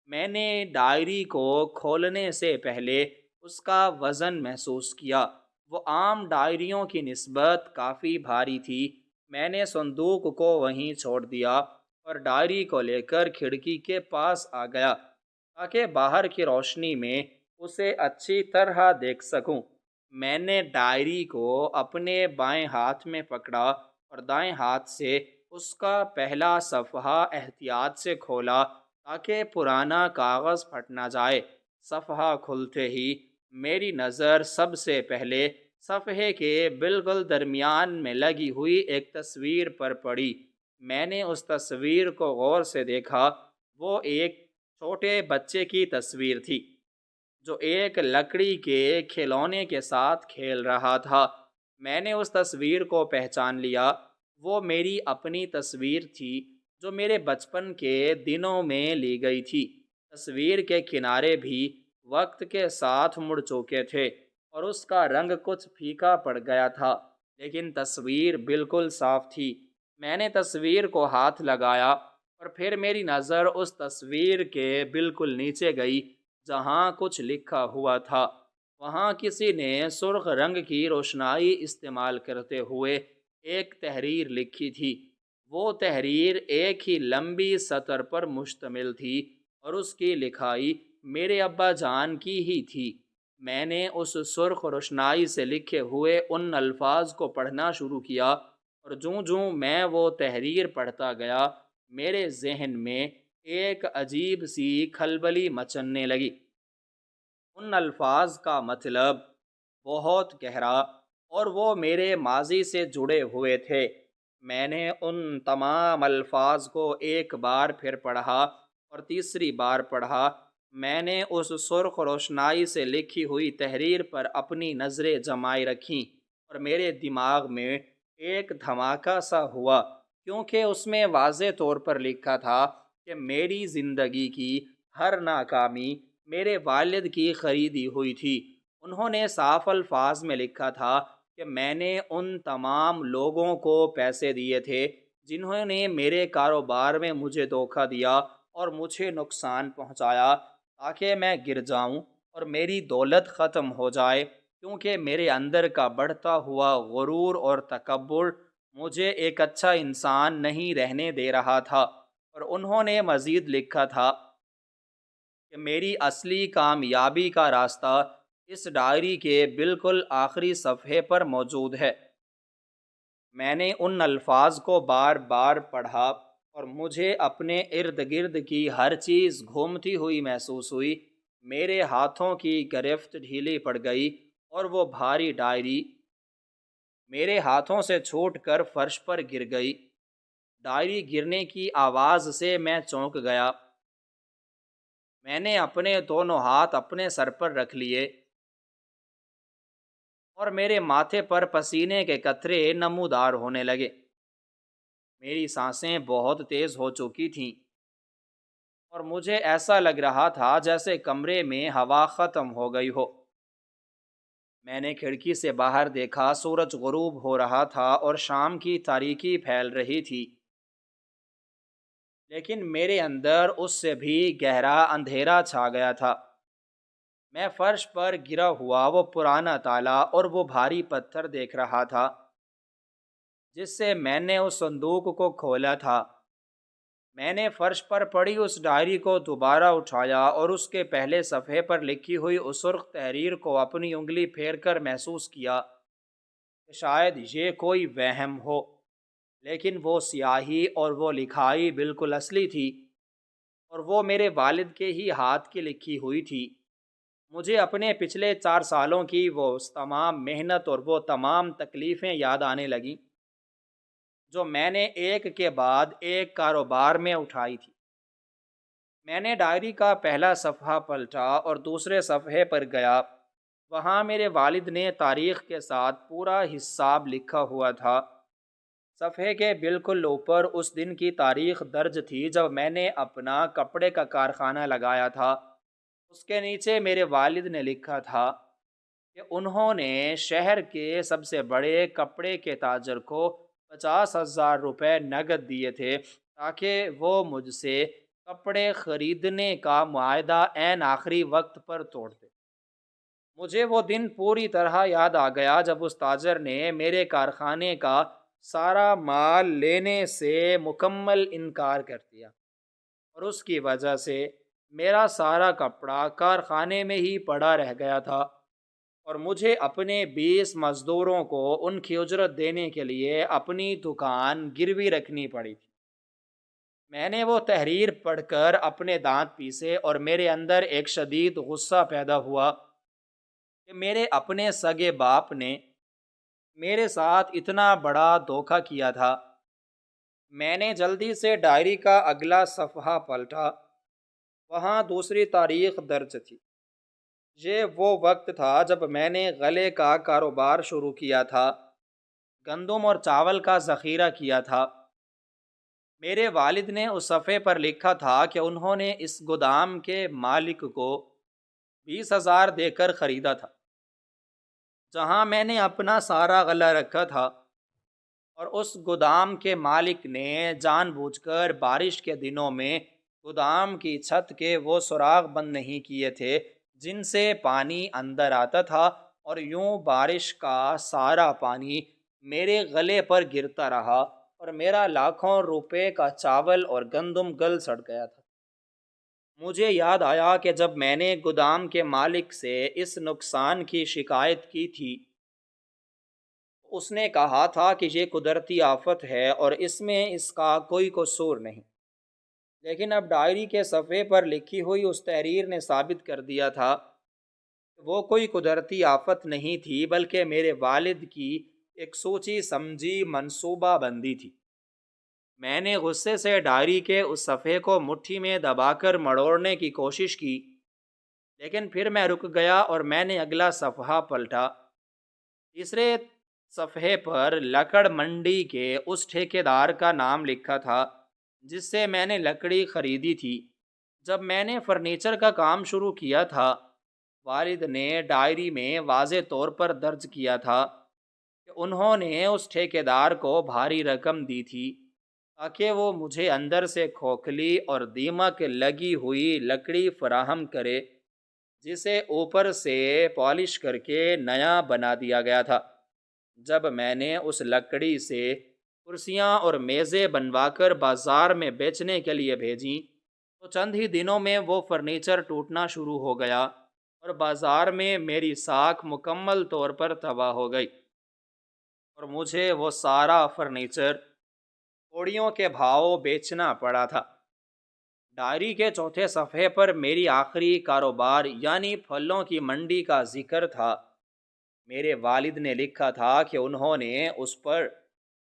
میں نے ڈائری کو کھولنے سے پہلے اس کا وزن محسوس کیا۔ وہ عام ڈائریوں کی نسبت کافی بھاری تھی۔ میں نے صندوق کو وہیں چھوڑ دیا اور ڈائری کو لے کر کھڑکی کے پاس آ گیا تاکہ باہر کی روشنی میں اسے اچھی طرح دیکھ سکوں۔ میں نے ڈائری کو اپنے بائیں ہاتھ میں پکڑا اور دائیں ہاتھ سے اس کا پہلا صفحہ احتیاط سے کھولا تاکہ پرانا کاغذ پھٹ نہ جائے۔ صفحہ کھلتے ہی میری نظر سب سے پہلے صفحے کے بالکل درمیان میں لگی ہوئی ایک تصویر پر پڑی۔ میں نے اس تصویر کو غور سے دیکھا۔ وہ ایک چھوٹے بچے کی تصویر تھی جو ایک لکڑی کے کھلونے کے ساتھ کھیل رہا تھا۔ میں نے اس تصویر کو پہچان لیا۔ وہ میری اپنی تصویر تھی جو میرے بچپن کے دنوں میں لی گئی تھی۔ تصویر کے کنارے بھی وقت کے ساتھ مڑ چکے تھے اور اس کا رنگ کچھ پھیکا پڑ گیا تھا، لیکن تصویر بالکل صاف تھی۔ میں نے تصویر کو ہاتھ لگایا اور پھر میری نظر اس تصویر کے بالکل نیچے گئی جہاں کچھ لکھا ہوا تھا۔ وہاں کسی نے سرخ رنگ کی روشنائی استعمال کرتے ہوئے ایک تحریر لکھی تھی۔ وہ تحریر ایک ہی لمبی سطر پر مشتمل تھی اور اس کی لکھائی میرے ابا جان کی ہی تھی۔ میں نے اس سرخ روشنائی سے لکھے ہوئے ان الفاظ کو پڑھنا شروع کیا اور جوں جوں میں وہ تحریر پڑھتا گیا میرے ذہن میں ایک عجیب سی کھلبلی مچنے لگی۔ ان الفاظ کا مطلب بہت گہرا اور وہ میرے ماضی سے جڑے ہوئے تھے۔ میں نے ان تمام الفاظ کو ایک بار پھر پڑھا اور تیسری بار پڑھا۔ میں نے اس سرخ روشنائی سے لکھی ہوئی تحریر پر اپنی نظریں جمائے رکھیں اور میرے دماغ میں ایک دھماکہ سا ہوا، کیونکہ اس میں واضح طور پر لکھا تھا کہ میری زندگی کی ہر ناکامی میرے والد کی خریدی ہوئی تھی۔ انہوں نے صاف الفاظ میں لکھا تھا کہ میں نے ان تمام لوگوں کو پیسے دیے تھے جنہوں نے میرے کاروبار میں مجھے دھوکہ دیا اور مجھے نقصان پہنچایا، تاکہ میں گر جاؤں اور میری دولت ختم ہو جائے، کیونکہ میرے اندر کا بڑھتا ہوا غرور اور تکبر مجھے ایک اچھا انسان نہیں رہنے دے رہا تھا۔ اور انہوں نے مزید لکھا تھا کہ میری اصلی کامیابی کا راستہ اس ڈائری کے بالکل آخری صفحے پر موجود ہے۔ میں نے ان الفاظ کو بار بار پڑھا اور مجھے اپنے ارد گرد کی ہر چیز گھومتی ہوئی محسوس ہوئی۔ میرے ہاتھوں کی گرفت ڈھیلی پڑ گئی اور وہ بھاری ڈائری میرے ہاتھوں سے چھوٹ کر فرش پر گر گئی۔ ڈائری گرنے کی آواز سے میں چونک گیا۔ میں نے اپنے دونوں ہاتھ اپنے سر پر رکھ لیے اور میرے ماتھے پر پسینے کے قطرے نمودار ہونے لگے۔ میری سانسیں بہت تیز ہو چکی تھیں اور مجھے ایسا لگ رہا تھا جیسے کمرے میں ہوا ختم ہو گئی ہو۔ میں نے کھڑکی سے باہر دیکھا، سورج غروب ہو رہا تھا اور شام کی تاریکی پھیل رہی تھی، لیکن میرے اندر اس سے بھی گہرا اندھیرا چھا گیا تھا۔ میں فرش پر گرا ہوا وہ پرانا تالا اور وہ بھاری پتھر دیکھ رہا تھا جس سے میں نے اس صندوق کو کھولا تھا۔ میں نے فرش پر پڑی اس ڈائری کو دوبارہ اٹھایا اور اس کے پہلے صفحے پر لکھی ہوئی اس سرخ تحریر کو اپنی انگلی پھیر کر محسوس کیا کہ شاید یہ کوئی وہم ہو، لیکن وہ سیاہی اور وہ لکھائی بالکل اصلی تھی، اور وہ میرے والد کے ہی ہاتھ کی لکھی ہوئی تھی۔ مجھے اپنے پچھلے 4 سالوں کی وہ تمام محنت اور وہ تمام تکلیفیں یاد آنے لگیں جو میں نے ایک کے بعد ایک کاروبار میں اٹھائی تھی۔ میں نے ڈائری کا پہلا صفحہ پلٹا اور دوسرے صفحے پر گیا۔ وہاں میرے والد نے تاریخ کے ساتھ پورا حساب لکھا ہوا تھا۔ صفحے کے بالکل اوپر اس دن کی تاریخ درج تھی جب میں نے اپنا کپڑے کا کارخانہ لگایا تھا۔ اس کے نیچے میرے والد نے لکھا تھا کہ انہوں نے شہر کے سب سے بڑے کپڑے کے تاجر کو 50,000 روپے نقد دیے تھے تاکہ وہ مجھ سے کپڑے خریدنے کا معاہدہ عین آخری وقت پر توڑ دے۔ مجھے وہ دن پوری طرح یاد آ گیا جب اس تاجر نے میرے کارخانے کا سارا مال لینے سے مکمل انکار کر دیا، اور اس کی وجہ سے میرا سارا کپڑا کارخانے میں ہی پڑا رہ گیا تھا اور مجھے اپنے 20 مزدوروں کو ان کی اجرت دینے کے لیے اپنی دکان گروی رکھنی پڑی تھی۔ میں نے وہ تحریر پڑھ کر اپنے دانت پیسے اور میرے اندر ایک شدید غصہ پیدا ہوا کہ میرے اپنے سگے باپ نے میرے ساتھ اتنا بڑا دھوکہ کیا تھا۔ میں نے جلدی سے ڈائری کا اگلا صفحہ پلٹا۔ وہاں دوسری تاریخ درج تھی۔ یہ وہ وقت تھا جب میں نے غلے کا کاروبار شروع کیا تھا، گندم اور چاول کا ذخیرہ کیا تھا۔ میرے والد نے اس صفحے پر لکھا تھا کہ انہوں نے اس گودام کے مالک کو 20,000 دے کر خریدا تھا، جہاں میں نے اپنا سارا غلہ رکھا تھا، اور اس گودام کے مالک نے جان بوجھ کر بارش کے دنوں میں گودام کی چھت کے وہ سوراخ بند نہیں کیے تھے جن سے پانی اندر آتا تھا، اور یوں بارش کا سارا پانی میرے غلے پر گرتا رہا اور میرا لاکھوں روپے کا چاول اور گندم گل سڑ گیا تھا۔ مجھے یاد آیا کہ جب میں نے گودام کے مالک سے اس نقصان کی شکایت کی تھی، اس نے کہا تھا کہ یہ قدرتی آفت ہے اور اس میں اس کا کوئی قصور نہیں، لیکن اب ڈائری کے صفحے پر لکھی ہوئی اس تحریر نے ثابت کر دیا تھا وہ کوئی قدرتی آفت نہیں تھی بلکہ میرے والد کی ایک سوچی سمجھی منصوبہ بندی تھی۔ میں نے غصے سے ڈائری کے اس صفحے کو مٹھی میں دبا کر مڑوڑنے کی کوشش کی، لیکن پھر میں رک گیا اور میں نے اگلا صفحہ پلٹا۔ تیسرے صفحے پر لکڑ منڈی کے اس ٹھیکیدار کا نام لکھا تھا جس سے میں نے لکڑی خریدی تھی۔ جب میں نے فرنیچر کا کام شروع کیا تھا، والد نے ڈائری میں واضح طور پر درج کیا تھا کہ انہوں نے اس ٹھیکیدار کو بھاری رقم دی تھی تاکہ وہ مجھے اندر سے کھوکھلی اور دیمک لگی ہوئی لکڑی فراہم کرے، جسے اوپر سے پالش کر کے نیا بنا دیا گیا تھا۔ جب میں نے اس لکڑی سے کرسیاں اور میزیں بنوا کر بازار میں بیچنے کے لیے بھیجیں تو چند ہی دنوں میں وہ فرنیچر ٹوٹنا شروع ہو گیا اور بازار میں میری ساکھ مکمل طور پر تباہ ہو گئی اور مجھے وہ سارا فرنیچر کوڑیوں کے بھاؤ بیچنا پڑا تھا۔ ڈائری کے چوتھے صفحے پر میری آخری کاروبار یعنی پھلوں کی منڈی کا ذکر تھا۔ میرے والد نے لکھا تھا کہ انہوں نے اس پر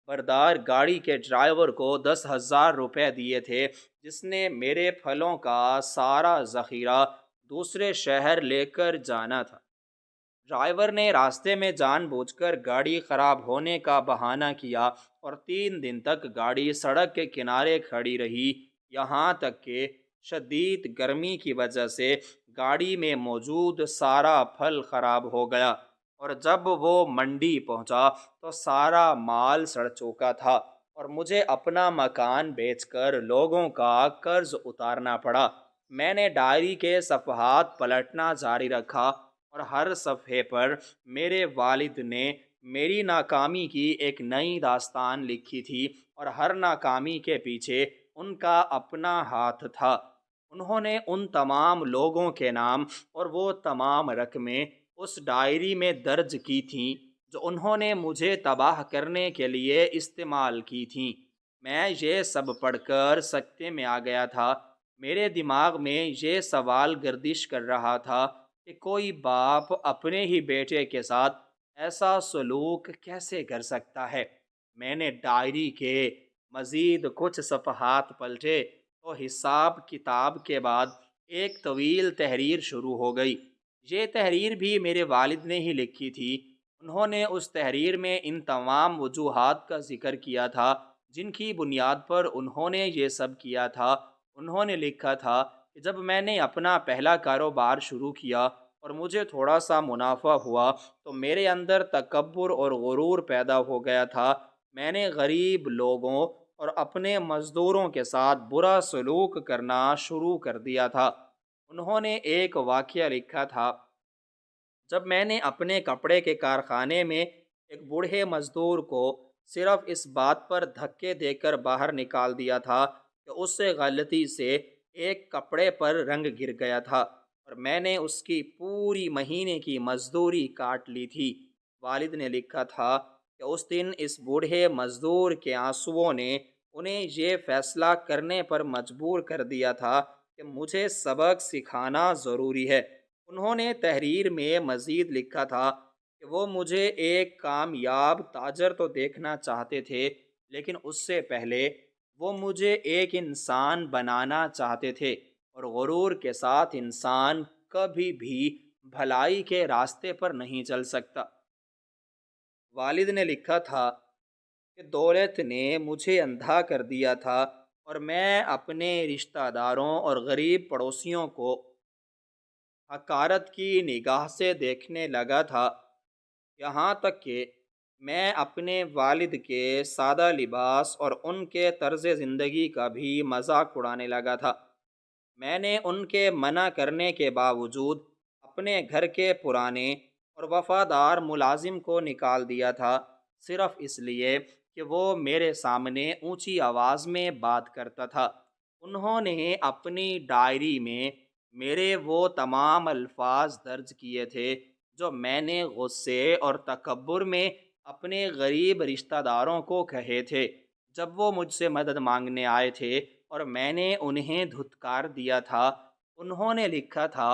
بردار گاڑی کے ڈرائیور کو 10,000 روپے دیے تھے جس نے میرے پھلوں کا سارا ذخیرہ دوسرے شہر لے کر جانا تھا۔ ڈرائیور نے راستے میں جان بوجھ کر گاڑی خراب ہونے کا بہانہ کیا اور 3 دن تک گاڑی سڑک کے کنارے کھڑی رہی، یہاں تک کہ شدید گرمی کی وجہ سے گاڑی میں موجود سارا پھل خراب ہو گیا اور جب وہ منڈی پہنچا تو سارا مال سڑ چکا تھا اور مجھے اپنا مکان بیچ کر لوگوں کا قرض اتارنا پڑا۔ میں نے ڈائری کے صفحات پلٹنا جاری رکھا اور ہر صفحے پر میرے والد نے میری ناکامی کی ایک نئی داستان لکھی تھی اور ہر ناکامی کے پیچھے ان کا اپنا ہاتھ تھا۔ انہوں نے ان تمام لوگوں کے نام اور وہ تمام رقمیں اس ڈائری میں درج کی تھیں جو انہوں نے مجھے تباہ کرنے کے لیے استعمال کی تھیں۔ میں یہ سب پڑھ کر سکتے میں آ گیا تھا۔ میرے دماغ میں یہ سوال گردش کر رہا تھا کہ کوئی باپ اپنے ہی بیٹے کے ساتھ ایسا سلوک کیسے کر سکتا ہے۔ میں نے ڈائری کے مزید کچھ صفحات پلٹے تو حساب کتاب کے بعد ایک طویل تحریر شروع ہو گئی۔ یہ تحریر بھی میرے والد نے ہی لکھی تھی۔ انہوں نے اس تحریر میں ان تمام وجوہات کا ذکر کیا تھا جن کی بنیاد پر انہوں نے یہ سب کیا تھا۔ انہوں نے لکھا تھا کہ جب میں نے اپنا پہلا کاروبار شروع کیا اور مجھے تھوڑا سا منافع ہوا تو میرے اندر تکبر اور غرور پیدا ہو گیا تھا۔ میں نے غریب لوگوں اور اپنے مزدوروں کے ساتھ برا سلوک کرنا شروع کر دیا تھا۔ انہوں نے ایک واقعہ لکھا تھا، جب میں نے اپنے کپڑے کے کارخانے میں ایک بوڑھے مزدور کو صرف اس بات پر دھکے دے کر باہر نکال دیا تھا کہ اس سے غلطی سے ایک کپڑے پر رنگ گر گیا تھا اور میں نے اس کی پوری مہینے کی مزدوری کاٹ لی تھی۔ والد نے لکھا تھا کہ اس دن اس بوڑھے مزدور کے آنسوؤں نے انہیں یہ فیصلہ کرنے پر مجبور کر دیا تھا کہ مجھے سبق سکھانا ضروری ہے۔ انہوں نے تحریر میں مزید لکھا تھا کہ وہ مجھے ایک کامیاب تاجر تو دیکھنا چاہتے تھے، لیکن اس سے پہلے وہ مجھے ایک انسان بنانا چاہتے تھے، اور غرور کے ساتھ انسان کبھی بھی بھلائی کے راستے پر نہیں چل سکتا۔ والد نے لکھا تھا کہ دولت نے مجھے اندھا کر دیا تھا اور میں اپنے رشتہ داروں اور غریب پڑوسیوں کو حقارت کی نگاہ سے دیکھنے لگا تھا، یہاں تک کہ میں اپنے والد کے سادہ لباس اور ان کے طرز زندگی کا بھی مذاق اڑانے لگا تھا۔ میں نے ان کے منع کرنے کے باوجود اپنے گھر کے پرانے اور وفادار ملازم کو نکال دیا تھا، صرف اس لیے کہ وہ میرے سامنے اونچی آواز میں بات کرتا تھا۔ انہوں نے اپنی ڈائری میں میرے وہ تمام الفاظ درج کیے تھے جو میں نے غصے اور تکبر میں اپنے غریب رشتہ داروں کو کہے تھے جب وہ مجھ سے مدد مانگنے آئے تھے اور میں نے انہیں دھتکار دیا تھا۔ انہوں نے لکھا تھا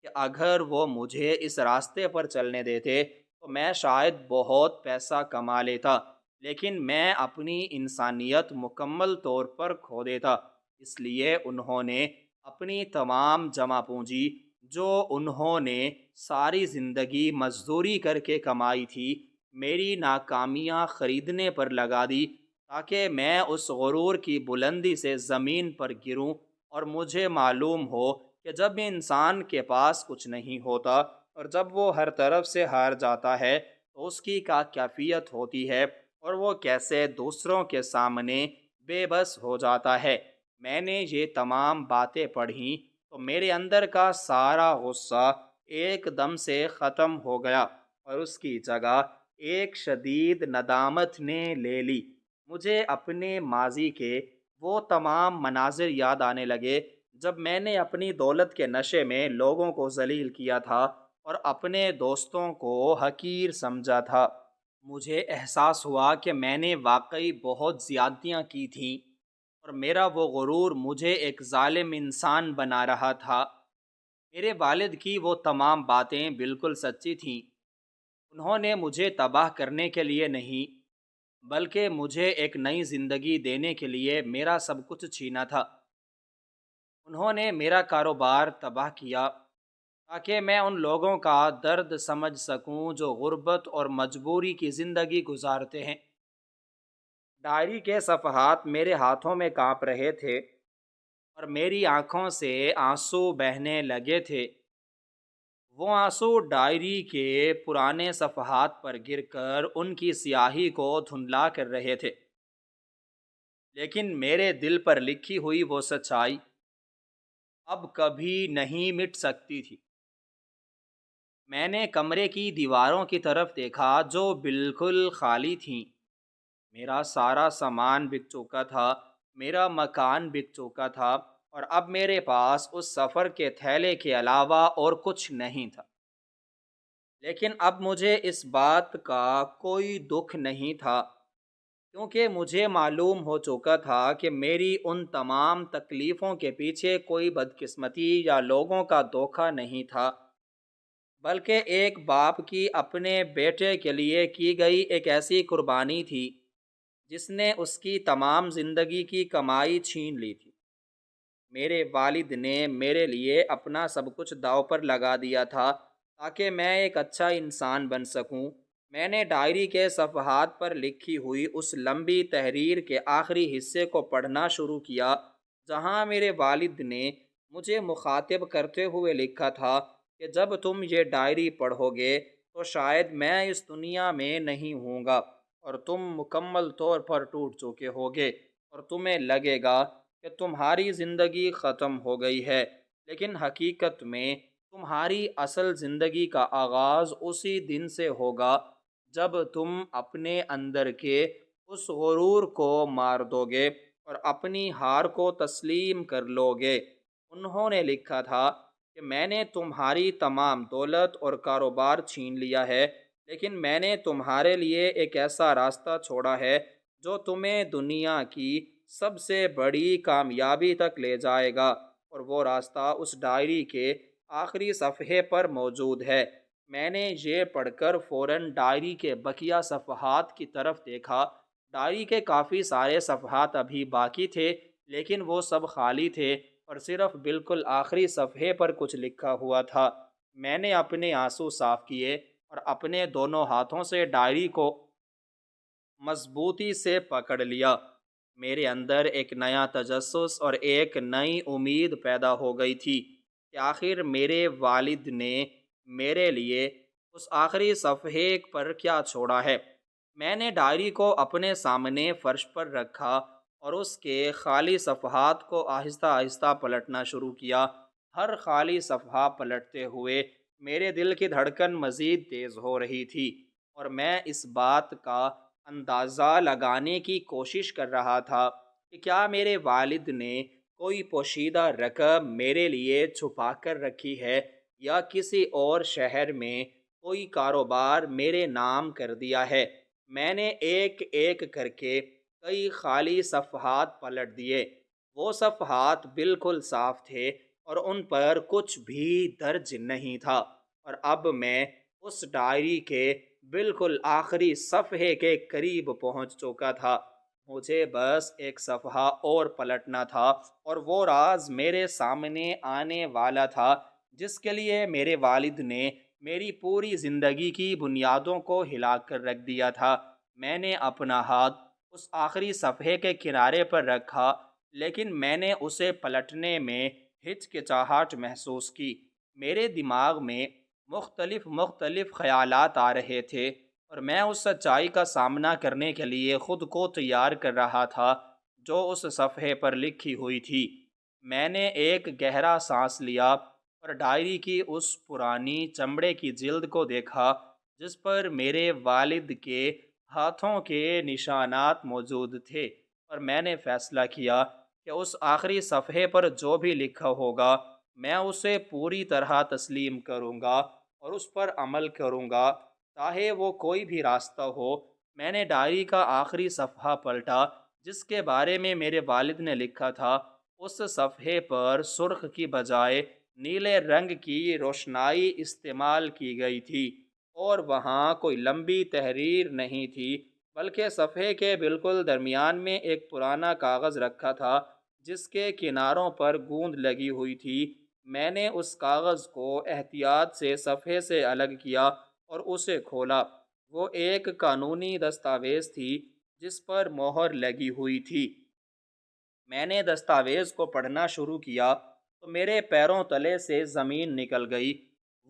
کہ اگر وہ مجھے اس راستے پر چلنے دیتے تو میں شاید بہت پیسہ کما لیتا، لیکن میں اپنی انسانیت مکمل طور پر کھو دیتا۔ اس لیے انہوں نے اپنی تمام جمع پونجی جو انہوں نے ساری زندگی مزدوری کر کے کمائی تھی، میری ناکامیاں خریدنے پر لگا دی، تاکہ میں اس غرور کی بلندی سے زمین پر گروں اور مجھے معلوم ہو کہ جب انسان کے پاس کچھ نہیں ہوتا اور جب وہ ہر طرف سے ہار جاتا ہے تو اس کی کیا کیفیت ہوتی ہے اور وہ کیسے دوسروں کے سامنے بے بس ہو جاتا ہے۔ میں نے یہ تمام باتیں پڑھیں تو میرے اندر کا سارا غصہ ایک دم سے ختم ہو گیا اور اس کی جگہ ایک شدید ندامت نے لے لی۔ مجھے اپنے ماضی کے وہ تمام مناظر یاد آنے لگے جب میں نے اپنی دولت کے نشے میں لوگوں کو ذلیل کیا تھا اور اپنے دوستوں کو حقیر سمجھا تھا۔ مجھے احساس ہوا کہ میں نے واقعی بہت زیادتیاں کی تھیں اور میرا وہ غرور مجھے ایک ظالم انسان بنا رہا تھا۔ میرے والد کی وہ تمام باتیں بالکل سچی تھیں۔ انہوں نے مجھے تباہ کرنے کے لیے نہیں بلکہ مجھے ایک نئی زندگی دینے کے لیے میرا سب کچھ چھینا تھا۔ انہوں نے میرا کاروبار تباہ کیا تاکہ میں ان لوگوں کا درد سمجھ سکوں جو غربت اور مجبوری کی زندگی گزارتے ہیں۔ ڈائری کے صفحات میرے ہاتھوں میں کانپ رہے تھے اور میری آنکھوں سے آنسو بہنے لگے تھے۔ وہ آنسو ڈائری کے پرانے صفحات پر گر کر ان کی سیاہی کو دھندلا کر رہے تھے، لیکن میرے دل پر لکھی ہوئی وہ سچائی اب کبھی نہیں مٹ سکتی تھی۔ میں نے کمرے کی دیواروں کی طرف دیکھا جو بالکل خالی تھیں۔ میرا سارا سامان بک چکا تھا، میرا مکان بک چکا تھا اور اب میرے پاس اس سفر کے تھیلے کے علاوہ اور کچھ نہیں تھا۔ لیکن اب مجھے اس بات کا کوئی دکھ نہیں تھا، کیونکہ مجھے معلوم ہو چکا تھا کہ میری ان تمام تکلیفوں کے پیچھے کوئی بدقسمتی یا لوگوں کا دھوکہ نہیں تھا، بلکہ ایک باپ کی اپنے بیٹے کے لیے کی گئی ایک ایسی قربانی تھی جس نے اس کی تمام زندگی کی کمائی چھین لی تھی۔ میرے والد نے میرے لیے اپنا سب کچھ داؤ پر لگا دیا تھا تاکہ میں ایک اچھا انسان بن سکوں۔ میں نے ڈائری کے صفحات پر لکھی ہوئی اس لمبی تحریر کے آخری حصے کو پڑھنا شروع کیا جہاں میرے والد نے مجھے مخاطب کرتے ہوئے لکھا تھا کہ جب تم یہ ڈائری پڑھو گے تو شاید میں اس دنیا میں نہیں ہوں گا اور تم مکمل طور پر ٹوٹ چکے ہوگے اور تمہیں لگے گا کہ تمہاری زندگی ختم ہو گئی ہے، لیکن حقیقت میں تمہاری اصل زندگی کا آغاز اسی دن سے ہوگا جب تم اپنے اندر کے اس غرور کو مار دو گے اور اپنی ہار کو تسلیم کر لو گے۔ انہوں نے لکھا تھا کہ میں نے تمہاری تمام دولت اور کاروبار چھین لیا ہے، لیکن میں نے تمہارے لیے ایک ایسا راستہ چھوڑا ہے جو تمہیں دنیا کی سب سے بڑی کامیابی تک لے جائے گا، اور وہ راستہ اس ڈائری کے آخری صفحے پر موجود ہے۔ میں نے یہ پڑھ کر فوراً ڈائری کے بقیہ صفحات کی طرف دیکھا۔ ڈائری کے کافی سارے صفحات ابھی باقی تھے، لیکن وہ سب خالی تھے اور صرف بالکل آخری صفحے پر کچھ لکھا ہوا تھا۔ میں نے اپنے آنسو صاف کیے اور اپنے دونوں ہاتھوں سے ڈائری کو مضبوطی سے پکڑ لیا۔ میرے اندر ایک نیا تجسس اور ایک نئی امید پیدا ہو گئی تھی کہ آخر میرے والد نے میرے لیے اس آخری صفحے پر کیا چھوڑا ہے۔ میں نے ڈائری کو اپنے سامنے فرش پر رکھا اور اس کے خالی صفحات کو آہستہ آہستہ پلٹنا شروع کیا۔ ہر خالی صفحہ پلٹتے ہوئے میرے دل کی دھڑکن مزید تیز ہو رہی تھی اور میں اس بات کا اندازہ لگانے کی کوشش کر رہا تھا کہ کیا میرے والد نے کوئی پوشیدہ رقم میرے لیے چھپا کر رکھی ہے یا کسی اور شہر میں کوئی کاروبار میرے نام کر دیا ہے۔ میں نے ایک ایک کر کے کئی خالی صفحات پلٹ دیے۔ وہ صفحات بالکل صاف تھے اور ان پر کچھ بھی درج نہیں تھا، اور اب میں اس ڈائری کے بالکل آخری صفحے کے قریب پہنچ چکا تھا۔ مجھے بس ایک صفحہ اور پلٹنا تھا، اور وہ راز میرے سامنے آنے والا تھا جس کے لیے میرے والد نے میری پوری زندگی کی بنیادوں کو ہلا کر رکھ دیا تھا۔ میں نے اپنا ہاتھ اس آخری صفحے کے کنارے پر رکھا، لیکن میں نے اسے پلٹنے میں ہچکچاہٹ محسوس کی۔ میرے دماغ میں مختلف خیالات آ رہے تھے، اور میں اس سچائی کا سامنا کرنے کے لیے خود کو تیار کر رہا تھا جو اس صفحے پر لکھی ہوئی تھی۔ میں نے ایک گہرا سانس لیا اور ڈائری کی اس پرانی چمڑے کی جلد کو دیکھا جس پر میرے والد کے ہاتھوں کے نشانات موجود تھے، اور میں نے فیصلہ کیا کہ اس آخری صفحے پر جو بھی لکھا ہوگا میں اسے پوری طرح تسلیم کروں گا اور اس پر عمل کروں گا، چاہے وہ کوئی بھی راستہ ہو۔ میں نے ڈائری کا آخری صفحہ پلٹا جس کے بارے میں میرے والد نے لکھا تھا۔ اس صفحے پر سرخ کی بجائے نیلے رنگ کی روشنائی استعمال کی گئی تھی، اور وہاں کوئی لمبی تحریر نہیں تھی، بلکہ صفحے کے بالکل درمیان میں ایک پرانا کاغذ رکھا تھا جس کے کناروں پر گوند لگی ہوئی تھی۔ میں نے اس کاغذ کو احتیاط سے صفحے سے الگ کیا اور اسے کھولا۔ وہ ایک قانونی دستاویز تھی جس پر مہر لگی ہوئی تھی۔ میں نے دستاویز کو پڑھنا شروع کیا تو میرے پیروں تلے سے زمین نکل گئی۔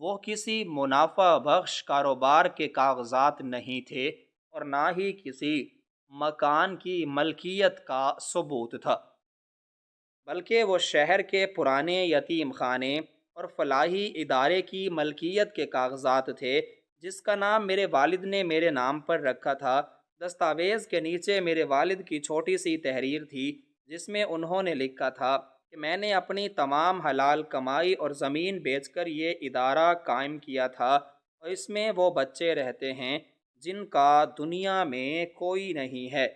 وہ کسی منافع بخش کاروبار کے کاغذات نہیں تھے، اور نہ ہی کسی مکان کی ملکیت کا ثبوت تھا، بلکہ وہ شہر کے پرانے یتیم خانے اور فلاحی ادارے کی ملکیت کے کاغذات تھے جس کا نام میرے والد نے میرے نام پر رکھا تھا۔ دستاویز کے نیچے میرے والد کی چھوٹی سی تحریر تھی جس میں انہوں نے لکھا تھا کہ میں نے اپنی تمام حلال کمائی اور زمین بیچ کر یہ ادارہ قائم کیا تھا، اور اس میں وہ بچے رہتے ہیں جن کا دنیا میں کوئی نہیں ہے۔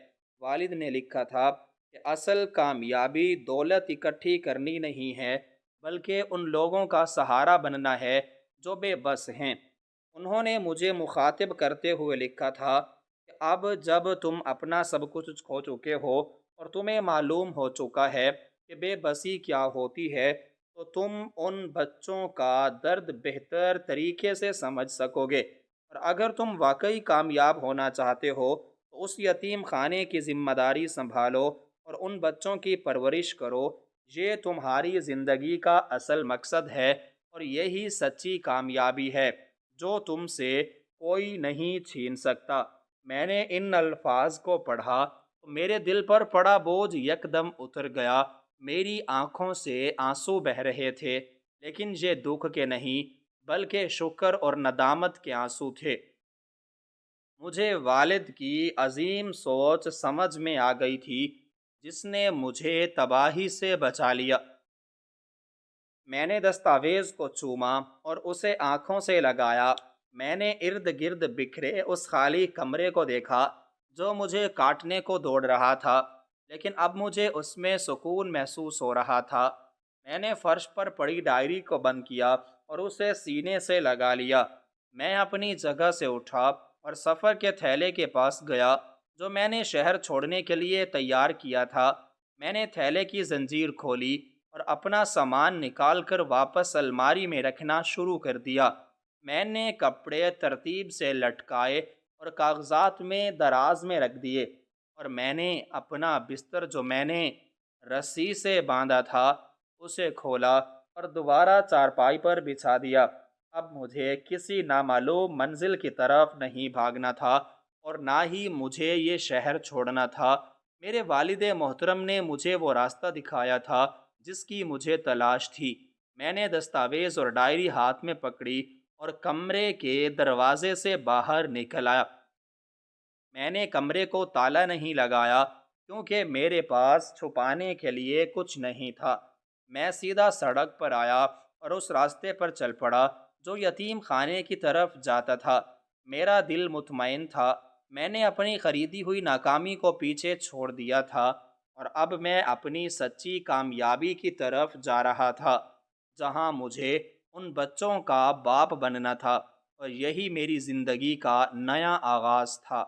والد نے لکھا تھا کہ اصل کامیابی دولت اکٹھی کرنی نہیں ہے، بلکہ ان لوگوں کا سہارا بننا ہے جو بے بس ہیں۔ انہوں نے مجھے مخاطب کرتے ہوئے لکھا تھا کہ اب جب تم اپنا سب کچھ کھو چکے ہو اور تمہیں معلوم ہو چکا ہے کہ بے بسی کیا ہوتی ہے، تو تم ان بچوں کا درد بہتر طریقے سے سمجھ سکو گے، اور اگر تم واقعی کامیاب ہونا چاہتے ہو تو اس یتیم خانے کی ذمہ داری سنبھالو اور ان بچوں کی پرورش کرو۔ یہ تمہاری زندگی کا اصل مقصد ہے، اور یہی سچی کامیابی ہے جو تم سے کوئی نہیں چھین سکتا۔ میں نے ان الفاظ کو پڑھا تو میرے دل پر پڑا بوجھ یکدم اتر گیا۔ میری آنکھوں سے آنسو بہہ رہے تھے، لیکن یہ دکھ کے نہیں بلکہ شکر اور ندامت کے آنسو تھے۔ مجھے والد کی عظیم سوچ سمجھ میں آ گئی تھی جس نے مجھے تباہی سے بچا لیا۔ میں نے دستاویز کو چوما اور اسے آنکھوں سے لگایا۔ میں نے ارد گرد بکھرے اس خالی کمرے کو دیکھا جو مجھے کاٹنے کو دوڑ رہا تھا، لیکن اب مجھے اس میں سکون محسوس ہو رہا تھا۔ میں نے فرش پر پڑی ڈائری کو بند کیا اور اسے سینے سے لگا لیا۔ میں اپنی جگہ سے اٹھا اور سفر کے تھیلے کے پاس گیا جو میں نے شہر چھوڑنے کے لیے تیار کیا تھا۔ میں نے تھیلے کی زنجیر کھولی اور اپنا سامان نکال کر واپس الماری میں رکھنا شروع کر دیا۔ میں نے کپڑے ترتیب سے لٹکائے اور کاغذات میں دراز میں رکھ دیے، اور میں نے اپنا بستر جو میں نے رسی سے باندھا تھا اسے کھولا اور دوبارہ چارپائی پر بچھا دیا۔ اب مجھے کسی نامعلوم منزل کی طرف نہیں بھاگنا تھا، اور نہ ہی مجھے یہ شہر چھوڑنا تھا۔ میرے والد محترم نے مجھے وہ راستہ دکھایا تھا جس کی مجھے تلاش تھی۔ میں نے دستاویز اور ڈائری ہاتھ میں پکڑی اور کمرے کے دروازے سے باہر نکل آیا۔ میں نے کمرے کو تالا نہیں لگایا کیونکہ میرے پاس چھپانے کے لیے کچھ نہیں تھا۔ میں سیدھا سڑک پر آیا اور اس راستے پر چل پڑا جو یتیم خانے کی طرف جاتا تھا۔ میرا دل مطمئن تھا، میں نے اپنی خریدی ہوئی ناکامی کو پیچھے چھوڑ دیا تھا، اور اب میں اپنی سچی کامیابی کی طرف جا رہا تھا۔ جہاں مجھے ان بچوں کا باپ بننا تھا اور یہی میری زندگی کا نیا آغاز تھا۔